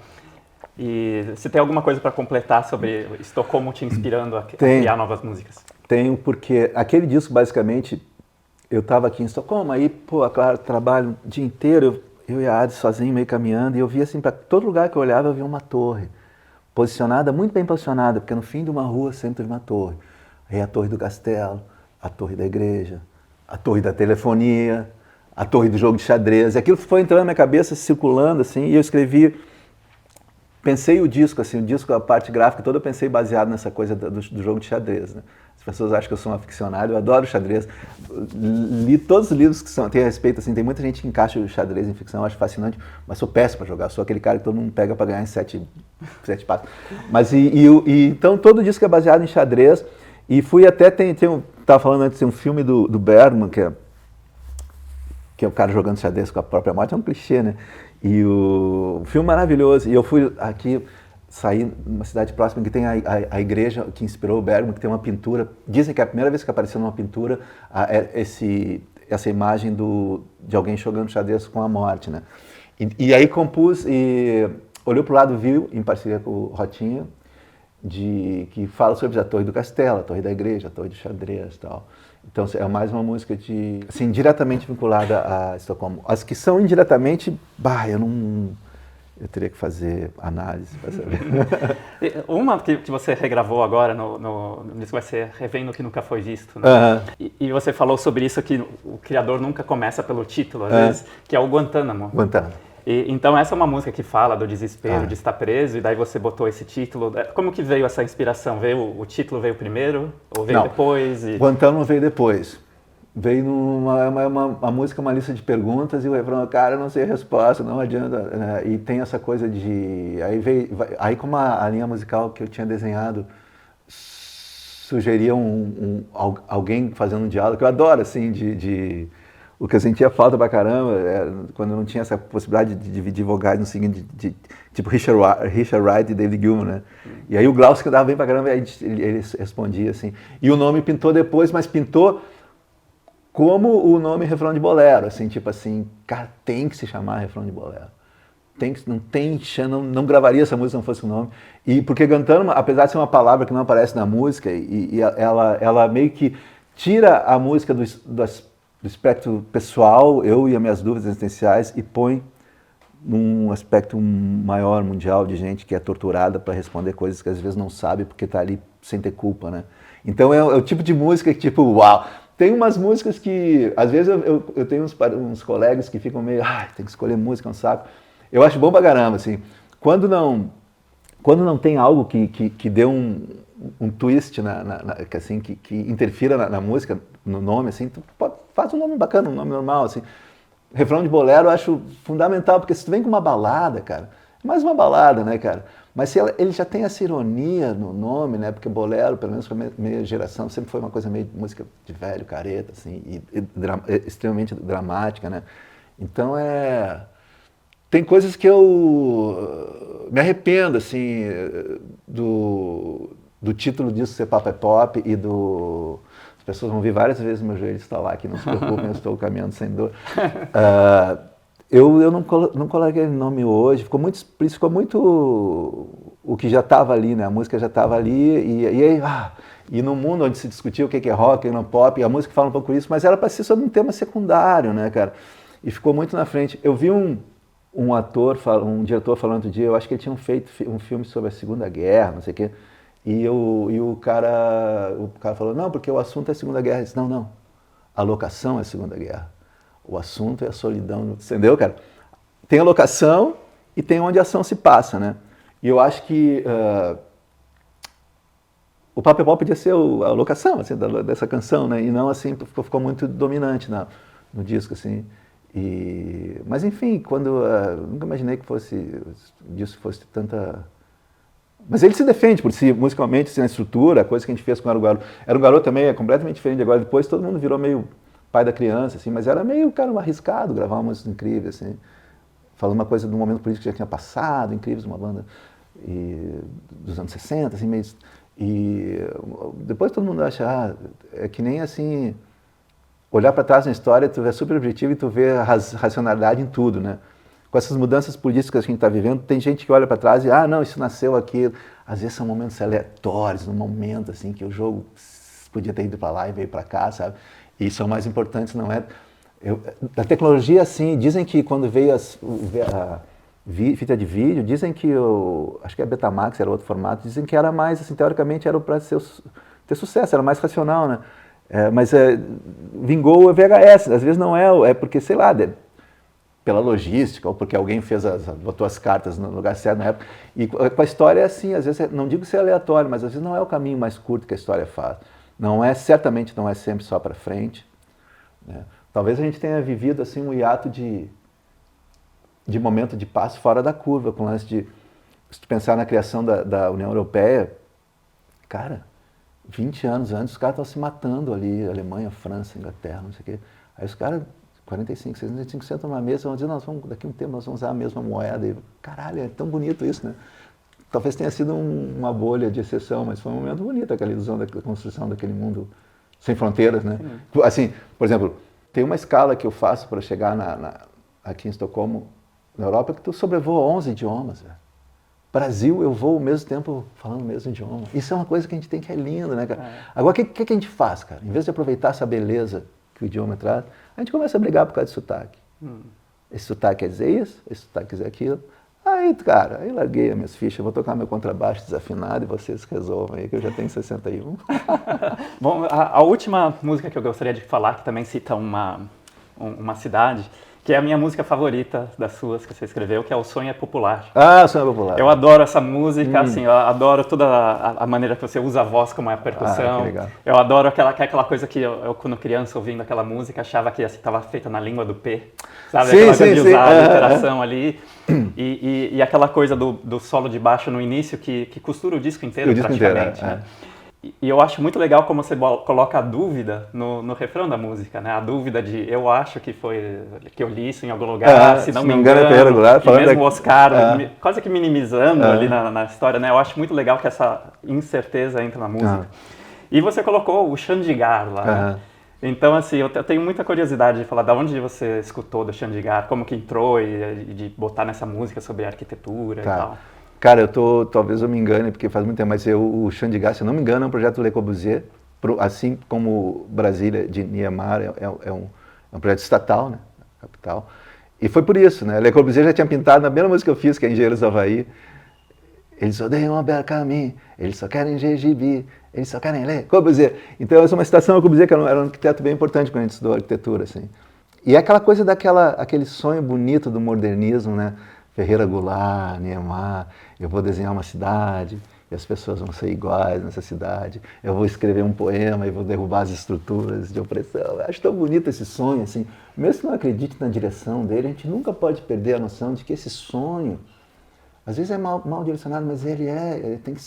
E você tem alguma coisa para completar sobre Estocolmo te inspirando a criar novas músicas? Tenho, porque aquele disco, basicamente, eu estava aqui em Estocolmo, aí, pô, claro, trabalho o dia inteiro, eu e a Adi sozinho, meio caminhando, e eu via assim, para todo lugar que eu olhava, eu via uma torre, posicionada, muito bem posicionada, porque no fim de uma rua sempre teve uma torre. Aí a torre do castelo, a torre da igreja, a torre da telefonia, a torre do jogo de xadrez. E aquilo foi entrando na minha cabeça, circulando, assim, e eu escrevi, pensei o disco, assim, o disco, a parte gráfica toda eu pensei baseado nessa coisa do jogo de xadrez, né? As pessoas acham que eu sou um aficionado, eu adoro xadrez. Li todos os livros que tem a respeito, assim, tem muita gente que encaixa o xadrez em ficção, eu acho fascinante, mas sou péssimo para jogar, sou aquele cara que todo mundo pega para ganhar em sete passos. Mas, então, todo o disco é baseado em xadrez, e fui até, estava falando antes, tem um filme do Bergman, que é o cara jogando xadrez com a própria morte, é um clichê, né? E o filme maravilhoso, e eu fui aqui, saí numa cidade próxima que tem a igreja que inspirou o Bergman, que tem uma pintura, dizem que é a primeira vez que apareceu numa pintura essa imagem de alguém jogando xadrez com a morte, né? E aí compus, e olhou para o lado, viu, em parceria com o Rotinha, que fala sobre a torre do castelo, a torre da igreja, a torre de xadrez e tal. Então é mais uma música assim, diretamente vinculada a Estocolmo. As que são indiretamente, eu teria que fazer análise para saber. Uma que você regravou agora nisso vai ser Revendo o que Nunca Foi Visto, né? E você falou sobre isso, que o criador nunca começa pelo título, às vezes, que é o Guantánamo. Guantánamo. Então essa é uma música que fala do desespero de estar preso, e daí você botou esse título. Como que veio essa inspiração? O título veio primeiro ou veio depois? Guantánamo veio depois. Veio uma música, uma lista de perguntas, e o refrão, cara, eu não sei a resposta, não adianta. Né? E tem essa coisa de... Aí como a linha musical que eu tinha desenhado sugeria alguém fazendo um diálogo, que eu adoro, assim, o que eu sentia falta pra caramba, quando não tinha essa possibilidade de dividir vogais no seguinte, tipo Richard Wright e David Gilmour, né? E aí o Glaucio que dava bem pra caramba, ele respondia, assim. E o nome pintou depois, mas pintou como o nome Refrão de Bolero, assim, tipo assim, cara, tem que se chamar Refrão de Bolero. Não gravaria essa música se não fosse o nome. E porque Guantánamo, apesar de ser uma palavra que não aparece na música, e ela meio que tira a música do espectro pessoal, eu e as minhas dúvidas existenciais, e põe num aspecto maior, mundial, de gente que é torturada para responder coisas que às vezes não sabe porque está ali sem ter culpa, né? Então é o tipo de música que, tipo, uau! Tem umas músicas que, às vezes eu tenho uns colegas que ficam meio, tem que escolher música, é um saco. Eu acho bom pra caramba, assim. Quando não tem algo que dê um twist, que interfira na música, no nome, assim, tu faz um nome bacana, um nome normal, assim. Refrão de bolero eu acho fundamental, porque se tu vem com uma balada, cara, mais uma balada, né, cara? Mas se ele já tem essa ironia no nome, né? Porque bolero, pelo menos para a minha geração, sempre foi uma coisa meio música de velho, careta, assim, extremamente dramática, né? Então tem coisas que eu me arrependo, assim, do título disso ser Papa é Pop e as pessoas vão ver várias vezes meu joelho estalar aqui, não se preocupem, eu estou caminhando sem dor. Eu não coloquei o nome hoje, ficou muito o que já estava ali, né? A música já estava ali, e no mundo onde se discutia o que é rock, o que é pop, a música fala um pouco isso, mas era para ser sobre um tema secundário, né, cara? E ficou muito na frente. Eu vi um diretor falando outro dia, eu acho que ele tinha feito um filme sobre a Segunda Guerra, não sei o quê, e o cara falou, não, porque o assunto é a Segunda Guerra. Eu disse, não, a locação é a Segunda Guerra. O assunto é a solidão, entendeu, cara? Tem a locação e tem onde a ação se passa, né? E eu acho que o Papa é Pop podia ser a locação, assim, dessa canção, né? E não assim, ficou muito dominante no disco, assim. Mas enfim, nunca imaginei que disso fosse tanta... Mas ele se defende por si, musicalmente, assim, na estrutura, a coisa que a gente fez com o Era um Garoto. Era um Garoto também é completamente diferente agora. Depois todo mundo virou meio pai da criança, assim, mas era meio, cara, arriscado gravar uma música incrível, assim, falando uma coisa de um momento político que já tinha passado, Incríveis, uma banda dos anos 60, assim, meio... E depois todo mundo acha, é que nem assim, olhar para trás na história, tu é super objetivo e tu vê a racionalidade em tudo, né? Com essas mudanças políticas que a gente está vivendo, tem gente que olha para trás e, não, isso nasceu aqui. Às vezes são momentos aleatórios, num momento assim que o jogo podia ter ido para lá e veio para cá, sabe? E são mais importantes, não é? Da tecnologia, sim. Dizem que quando veio a fita de vídeo, dizem que acho que a Betamax era outro formato, dizem que era mais, assim, teoricamente era para ter sucesso, era mais racional, né? Mas vingou o VHS, às vezes não é porque, sei lá, pela logística, ou porque alguém botou as cartas no lugar certo na época. E com a história é assim, às vezes, não digo ser aleatório, mas às vezes não é o caminho mais curto que a história faz. Certamente não é sempre só para frente, né? Talvez a gente tenha vivido assim um hiato de momento de passo fora da curva, com o lance de, se tu pensar na criação da União Europeia, cara, 20 anos antes os caras estavam se matando ali, Alemanha, França, Inglaterra, não sei o quê. Aí os caras, 45, 65, sentam numa mesa e vão dizer, daqui a um tempo nós vamos usar a mesma moeda. E, caralho, é tão bonito isso, né? Talvez tenha sido uma bolha de exceção, mas foi um momento bonito, aquela ilusão da construção daquele mundo sem fronteiras, né? Sim. Assim, por exemplo, tem uma escala que eu faço para chegar aqui em Estocolmo, na Europa, que tu sobrevoa 11 idiomas. Né? Brasil, eu vou ao mesmo tempo falando o mesmo idioma. Isso é uma coisa que a gente tem que é lindo, né, cara? Agora, o que a gente faz, cara? Em vez de aproveitar essa beleza que o idioma traz, a gente começa a brigar por causa de sotaque. Esse sotaque quer dizer isso, esse sotaque quer dizer aquilo. Aí, cara, aí larguei as minhas fichas, vou tocar meu contrabaixo desafinado e vocês resolvem aí, que eu já tenho 61. Bom, a última música que eu gostaria de falar, que também cita uma cidade, que é a minha música favorita das suas que você escreveu, que é O Sonho é Popular. Ah, O Sonho é Popular. Eu adoro essa música, assim, eu adoro toda a maneira que você usa a voz como é a percussão. Que legal. Eu adoro aquela coisa que eu, quando criança, ouvindo aquela música, achava que estava feita na língua do P, sabe? Aquela coisa de usar a literação ali. E aquela coisa do solo de baixo no início que costura o disco inteiro, praticamente, né? E eu acho muito legal como você coloca a dúvida no refrão da música, né? A dúvida de, eu acho que eu li isso em algum lugar, se não me engano, e mesmo o Oscar quase que minimizando ali na história, né? Eu acho muito legal que essa incerteza entra na música. E você colocou o Chandigarh lá, né? Então, assim, eu tenho muita curiosidade de falar de onde você escutou do Chandigarh, como que entrou e de botar nessa música sobre arquitetura e tal. Cara, talvez eu me engane, porque faz muito tempo, mas o Chandigarh, se eu não me engano, é um projeto do Le Corbusier, assim como Brasília de Niemeyer é um projeto estatal, né, capital. E foi por isso, né, Le Corbusier já tinha pintado na mesma música que eu fiz, que é Engenheiros do Havaí. Eles odeiam Albert Camus, eles só querem Gibi, eles só querem ler Corbusier. Então, essa é uma citação ao Corbusier, que era um arquiteto bem importante quando a gente estudou arquitetura, assim. E é aquela coisa aquele sonho bonito do modernismo, né? Ferreira Goulart, Niemeyer, eu vou desenhar uma cidade e as pessoas vão ser iguais nessa cidade, eu vou escrever um poema e vou derrubar as estruturas de opressão. Eu acho tão bonito esse sonho, assim. Mesmo que não acredite na direção dele, a gente nunca pode perder a noção de que esse sonho, às vezes é mal direcionado, mas ele tem que,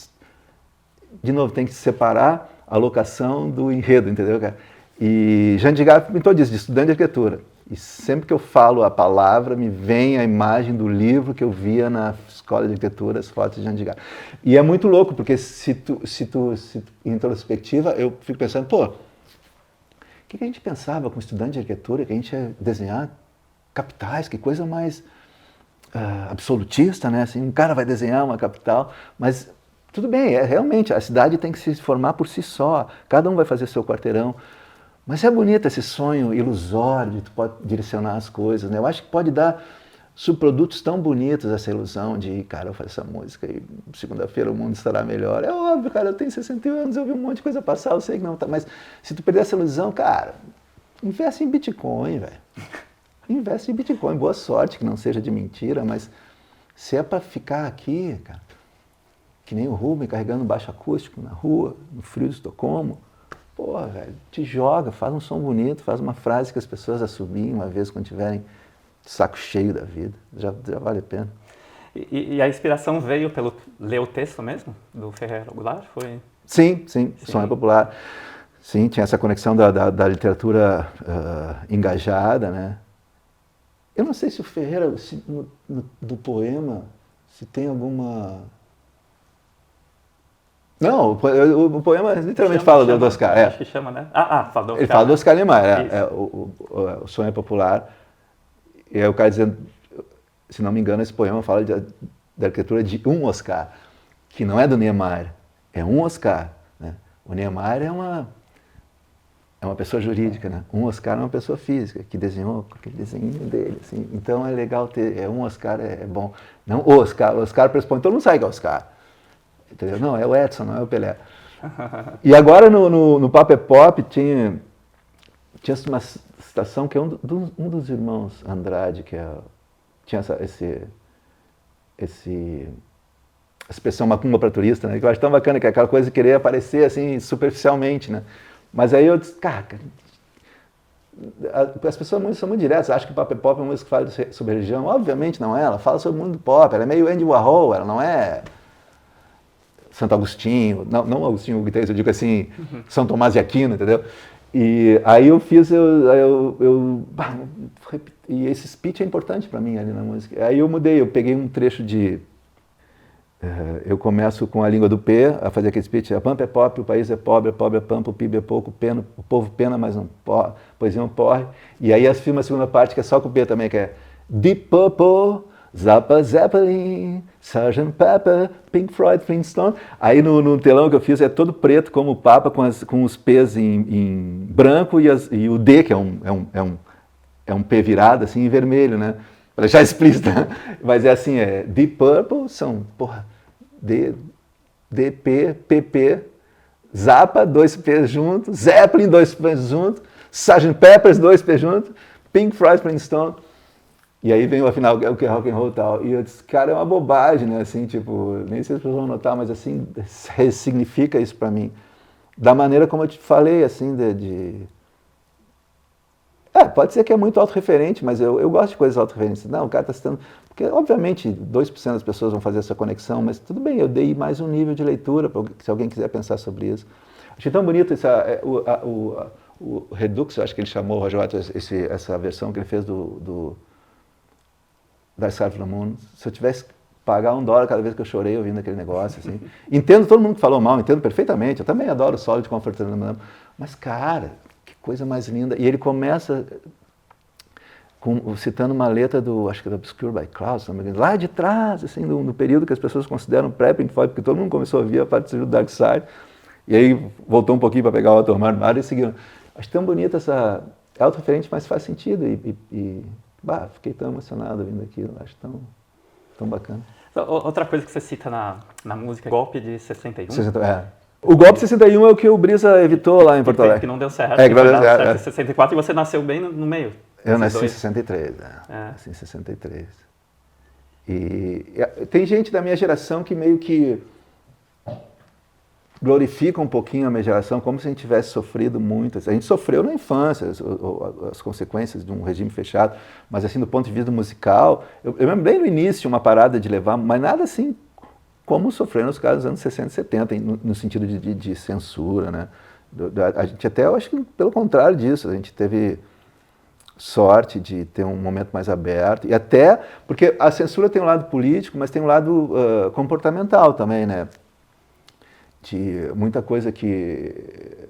de novo, tem que separar a locação do enredo, entendeu, cara? E Chandigarh pintou disso, de estudante de arquitetura. E sempre que eu falo a palavra, me vem a imagem do livro que eu via na escola de arquitetura, as fotos de Chandigarh. E é muito louco, porque se tu em retrospectiva, eu fico pensando, pô, o que a gente pensava como estudante de arquitetura, que a gente ia desenhar capitais, que coisa mais absolutista, né? Assim, um cara vai desenhar uma capital, mas tudo bem, realmente, a cidade tem que se formar por si só, cada um vai fazer seu quarteirão. Mas é bonito esse sonho ilusório de tu pode direcionar as coisas, né? Eu acho que pode dar subprodutos tão bonitos essa ilusão de, cara, eu faço essa música e segunda-feira o mundo estará melhor. É óbvio, cara, eu tenho 61 anos, eu vi um monte de coisa passar, eu sei que não tá, mas se tu perder essa ilusão, cara, investe em Bitcoin, velho. Investe em Bitcoin, boa sorte, que não seja de mentira, mas se é para ficar aqui, cara, que nem o Rubem carregando baixo acústico na rua, no frio de Estocolmo, pô, velho, te joga, faz um som bonito, faz uma frase que as pessoas assobiem uma vez quando tiverem saco cheio da vida. Já vale a pena. E a inspiração veio pelo ler o texto mesmo, do Ferreira Goulart? Foi... Sim. Sonho é Popular. Sim, tinha essa conexão da literatura engajada, né? Eu não sei se o Ferreira, do poema, se tem alguma... Não, o poema literalmente fala do Oscar. Acho que chama, né? Fala do Oscar. Ele fala do Oscar Niemeyer, o Sonho é Popular. E aí o cara dizendo, se não me engano, esse poema fala da arquitetura de um Oscar, que não é do Niemeyer, é um Oscar. Né? O Niemeyer é uma pessoa jurídica, né? Um Oscar é uma pessoa física, que desenhou com aquele desenho dele, assim. Então é legal ter, um Oscar é bom. Não o Oscar pressupõe, todo mundo sabe que é Oscar. Entendeu? Não, é o Edson, não é o Pelé. E agora no Papo é Pop tinha uma citação que é um dos irmãos Andrade, que tinha essa expressão macumba para turista, né? Que eu acho tão bacana, que é aquela coisa de querer aparecer assim superficialmente, né? Mas aí eu disse, cara, as pessoas são muito diretas, acham que Pop é Pop é uma música que fala sobre religião. Obviamente não é, ela fala sobre o mundo do pop, ela é meio Andy Warhol, ela não é Santo Agostinho, não Agostinho Guterres, eu digo assim, São Tomás de Aquino, entendeu? E aí eu fiz, e esse speech é importante para mim ali na música. Aí eu mudei, eu peguei um trecho eu começo com a língua do P, a fazer aquele speech, a pampa é pop, o país é pobre é pampa, o PIB é pouco, o povo pena, mas não poesia não porre. E aí filma a segunda parte, que é só com o P também, que é Deep Purple, Zappa Zeppelin, Sgt. Pepper, Pink Floyd, Flintstone. Aí no telão que eu fiz é todo preto, como o Papa, com os P's em branco e o D, que é um P virado, assim, em vermelho, né? Para deixar explícito. Mas é assim, Deep Purple são, DP, PP, Zappa, 2 P's juntos, Zeppelin, 2 P's juntos, Sgt. Peppers, 2 P's juntos, Pink Floyd, Flintstone. E aí vem o final, o que é rock and roll e tal. E eu disse, cara, é uma bobagem, né? Assim, tipo, nem sei se as pessoas vão notar, mas assim, ressignifica isso pra mim. Da maneira como eu te falei, assim, pode ser que é muito autorreferente, mas eu gosto de coisas autorreferentes. Não, o cara está citando... Porque, obviamente, 2% das pessoas vão fazer essa conexão, mas tudo bem, eu dei mais um nível de leitura, se alguém quiser pensar sobre isso. Achei tão bonito o Redux, eu acho que ele chamou, o Roger Waters, essa versão que ele fez do Dark Side of the Moon. Se eu tivesse que pagar $1 cada vez que eu chorei ouvindo aquele negócio, assim. Entendo todo mundo que falou mal, entendo perfeitamente, eu também adoro o solo de Comfort, mas, cara, que coisa mais linda. E ele começa citando uma letra acho que da Obscured by Clouds, lá de trás, assim, no período que as pessoas consideram pré-Pink Floyd, porque todo mundo começou a ouvir a parte do Dark Side, e aí voltou um pouquinho para pegar o Otto Marmar e seguiu. Acho tão bonita essa... É autorreferente, mas faz sentido, fiquei tão emocionado ouvindo aquilo, acho tão bacana. Outra coisa que você cita na música, Golpe de 61. O Golpe de 61 é o que o Brisa evitou lá em Porto Alegre. Que não deu certo. Que não deu certo. Em 64 e você nasceu bem no meio. Eu nasci em 63, nasci em 63. E tem gente da minha geração que meio que glorifica um pouquinho a minha geração, como se a gente tivesse sofrido muito. A gente sofreu na infância as consequências de um regime fechado, mas assim, do ponto de vista musical, eu lembro bem no início uma parada de levar, mas nada assim como sofreram os caras dos anos 60 e 70, no sentido de censura, né? A gente até, eu acho que pelo contrário disso, a gente teve sorte de ter um momento mais aberto, e até, porque a censura tem um lado político, mas tem um lado comportamental também, né? De muita coisa que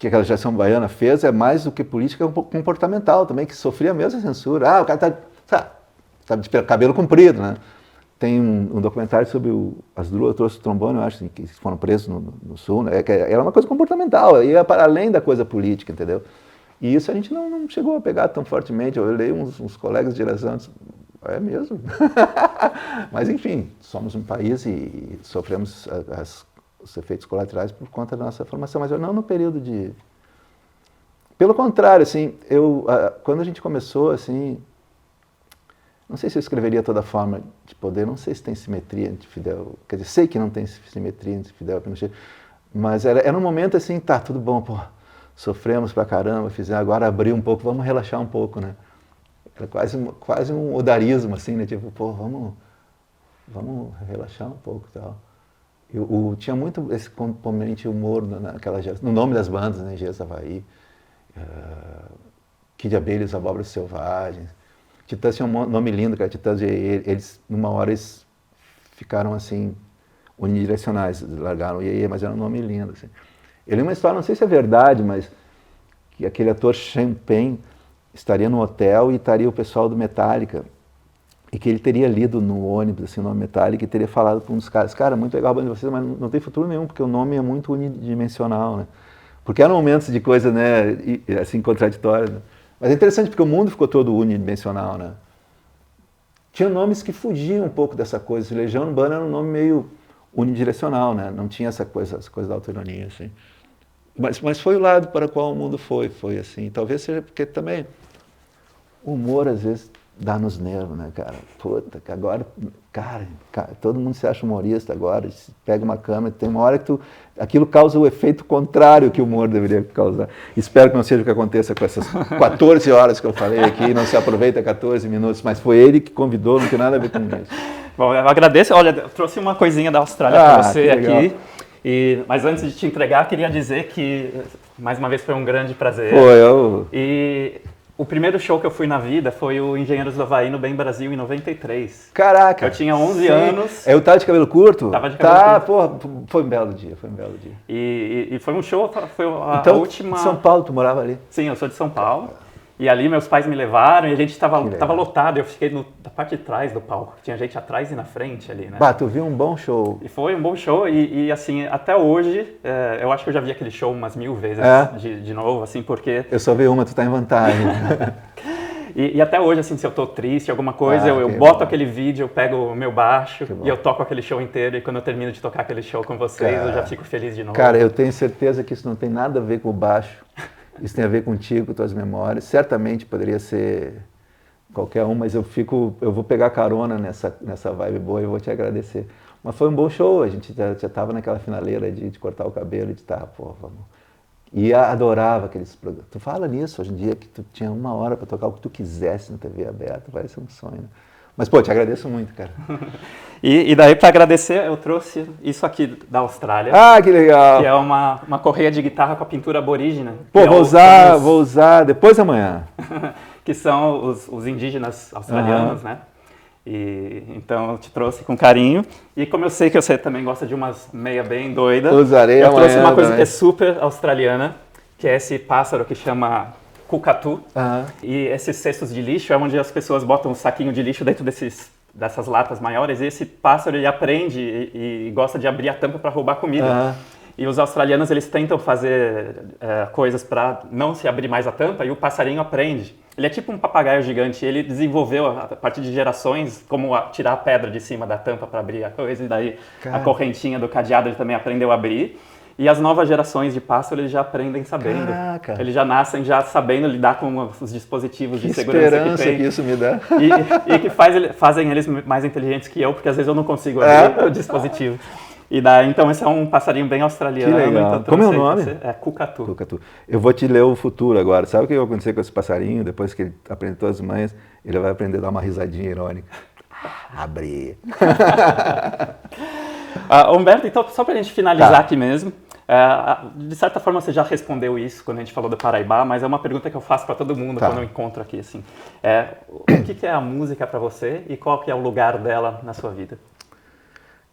aquela geração baiana fez é mais do que política, é um pouco comportamental também, que sofria a mesma censura. O cara tá de cabelo comprido, né? Tem um documentário sobre as duas, trouxe o trombone, eu acho, que foram presos no Sul, né? Era uma coisa comportamental, ia para além da coisa política, entendeu? E isso a gente não chegou a pegar tão fortemente. Eu olhei uns colegas de geração, é mesmo. Mas, enfim, somos um país e sofremos os efeitos colaterais por conta da nossa formação, mas não no período de... Pelo contrário, assim, quando a gente começou, assim, não sei se eu escreveria toda a forma de poder, não sei se tem simetria entre Fidel, quer dizer, sei que não tem simetria entre Fidel e Pinochet, mas era um momento assim, tá, tudo bom, sofremos pra caramba, agora abriu um pouco, vamos relaxar um pouco, né? Era quase um odarismo, assim, né? Tipo, vamos relaxar um pouco e tal. Tinha muito esse componente humor naquela geração, no nome das bandas, né? Engenheiros do Havaí, Kid Abelha, Abóboras Selvagens. Titãs tinha um nome lindo, cara, Titãs, eles, numa hora, eles ficaram, assim, unidirecionais, largaram o Iê, mas era um nome lindo, assim. Eu li uma história, não sei se é verdade, mas que aquele ator Champagne estaria no hotel e estaria o pessoal do Metallica, e que ele teria lido no ônibus, assim, o nome Metallica, e teria falado para um dos caras, cara, muito legal a banda de vocês, mas não tem futuro nenhum, porque o nome é muito unidimensional, né? Porque eram momentos de coisa, né, assim, contraditória. Né? Mas é interessante porque o mundo ficou todo unidimensional, né? Tinha nomes que fugiam um pouco dessa coisa. Legião Urbana era um nome meio unidirecional, né? Não tinha essa coisa da autoironia, assim. Mas foi o lado para o qual o mundo foi assim. Talvez seja porque também o humor, às vezes, dá nos nervos, né, cara? Puta, que agora, cara, todo mundo se acha humorista agora, pega uma câmera, tem uma hora que aquilo causa o efeito contrário que o humor deveria causar. Espero que não seja o que aconteça com essas 14 horas que eu falei aqui, não se aproveita 14 minutos, mas foi ele que convidou, não tem nada a ver com isso. Bom, eu agradeço. Olha, eu trouxe uma coisinha da Austrália para você aqui. Mas antes de te entregar, queria dizer que, mais uma vez, foi um grande prazer. E o primeiro show que eu fui na vida foi o Engenheiros do Havaí no Bem Brasil, em 93. Caraca! Eu tinha 11 anos. Eu tava de cabelo curto? Tava de cabelo curto. Porra, foi um belo dia. E foi um show, foi a então, última... de São Paulo, tu morava ali? Sim, eu sou de São Paulo. E ali meus pais me levaram e a gente tava lotado, eu fiquei na parte de trás do palco. Tinha gente atrás e na frente ali, né? Bah, tu viu um bom show. E foi um bom show e assim, até hoje, eu acho que eu já vi aquele show umas 1000 vezes de novo, assim, porque... Eu só vi uma, tu tá em vantagem. E até hoje, assim, se eu tô triste, alguma coisa, eu boto aquele vídeo, eu pego o meu baixo e eu toco aquele show inteiro. E quando eu termino de tocar aquele show com vocês, eu já fico feliz de novo. Cara, eu tenho certeza que isso não tem nada a ver com o baixo. Isso tem a ver contigo, com tuas memórias. Certamente poderia ser qualquer um, mas eu vou pegar carona nessa vibe boa e eu vou te agradecer. Mas foi um bom show, a gente já estava naquela finaleira de cortar o cabelo e de vamos. E adorava aqueles programas. Tu fala nisso hoje em dia, que tu tinha 1 hora para tocar o que tu quisesse na TV aberta, vai ser um sonho. Né? Mas, pô, te agradeço muito, cara. E daí, para agradecer, eu trouxe isso aqui da Austrália. Ah, que legal! Que é uma correia de guitarra com a pintura aborígena. Pô, vou usar depois da manhã. Que são os indígenas australianos, né? Então, eu te trouxe com carinho. E como eu sei que você também gosta de umas meia bem doida, usarei eu trouxe uma coisa que é super australiana, que é esse pássaro que chama cucatu. E esses cestos de lixo é onde as pessoas botam um saquinho de lixo dentro dessas latas maiores, e esse pássaro ele aprende e gosta de abrir a tampa para roubar comida. E os australianos eles tentam fazer coisas para não se abrir mais a tampa, e o passarinho aprende. Ele é tipo um papagaio gigante, ele desenvolveu a partir de gerações como tirar a pedra de cima da tampa para abrir a coisa, e daí a correntinha do cadeado ele também aprendeu a abrir. E as novas gerações de pássaro eles já aprendem sabendo. Caraca. Eles já nascem já sabendo lidar com os dispositivos de segurança esperança que tem. Que isso me dá. E que fazem eles mais inteligentes que eu, porque às vezes eu não consigo abrir o dispositivo. E daí, então, esse é um passarinho bem australiano. Que legal. Então, como é o nome? É cucatu. Cucatu. Eu vou te ler o futuro agora. Sabe o que vai acontecer com esse passarinho? Depois que ele aprender todas as manhas, ele vai aprender a dar uma risadinha irônica. Abrir. Humberto, então, só para a gente finalizar aqui mesmo, de certa forma você já respondeu isso quando a gente falou do Paraibá, mas é uma pergunta que eu faço para todo mundo quando eu encontro aqui. Assim. O que é a música para você e qual que é o lugar dela na sua vida?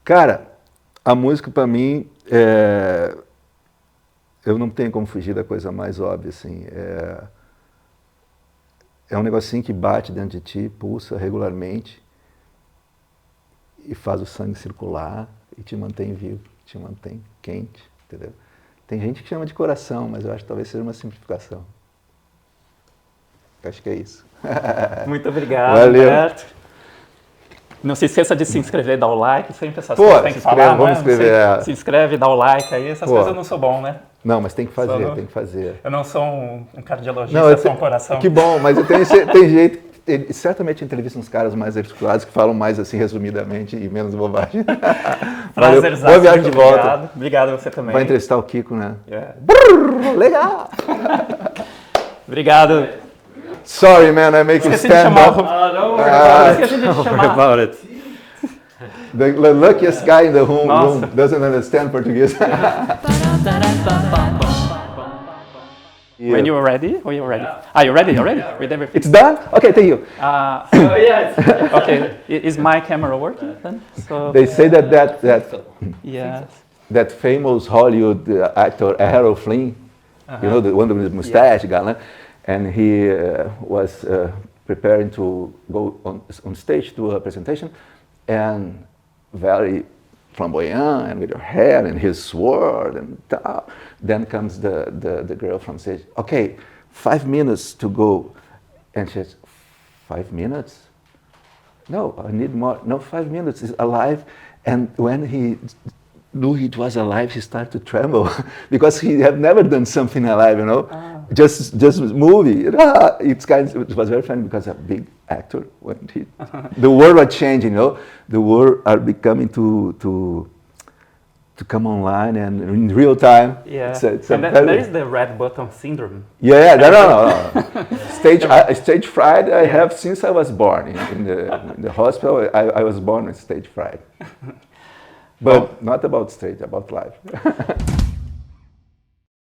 Cara, a música para mim, eu não tenho como fugir da coisa mais óbvia. Assim. É um negocinho que bate dentro de ti, pulsa regularmente e faz o sangue circular e te mantém vivo, te mantém quente, entendeu? Tem gente que chama de coração, mas eu acho que talvez seja uma simplificação. Acho que é isso. Muito obrigado, Valeu. Humberto. Não se esqueça de se inscrever, dar o like, sempre essas coisas tem que falar, vamos escrever. Se inscreve, dá o like aí, essas coisas eu não sou bom, né? Não, mas tem que fazer, tem que fazer. Eu não sou um cardiologista, eu sou um coração. Que bom, mas tem jeito. Certamente entrevista uns caras mais articulados que falam mais assim resumidamente e menos bobagem. Prazerzaço. Boa viagem de volta. Obrigado a você também. Vai entrevistar o Kiko, né? Brrr, legal! Obrigado. Sorry, man, I make you stand up. Esqueci de te chamar. The luckiest guy in the room doesn't understand Portuguese. When you are ready, are you ready? Are you ready already? With everything? It's done? Okay, thank you. Yes. Okay, is my camera working then? So, they say that yes. That famous Hollywood actor Errol Flynn, you know, the one with the mustache, galã, and he was preparing to go on stage to a presentation, and very flamboyant and with her hair and his sword and tal. Then comes the girl from stage. Okay, 5 minutes to go. And she says, 5 minutes? No, I need more. No, 5 minutes is alive. And when he knew it was alive, he started to tremble because he had never done something alive, you know, just movie. It was very funny because a big actor when the world was changing, you know, the world are becoming to come online and in real time. Yeah, it's and there is the red button syndrome. Yeah, no. Stage fright I have since I was born in the hospital. I was born with stage fright. But not about stage, about life.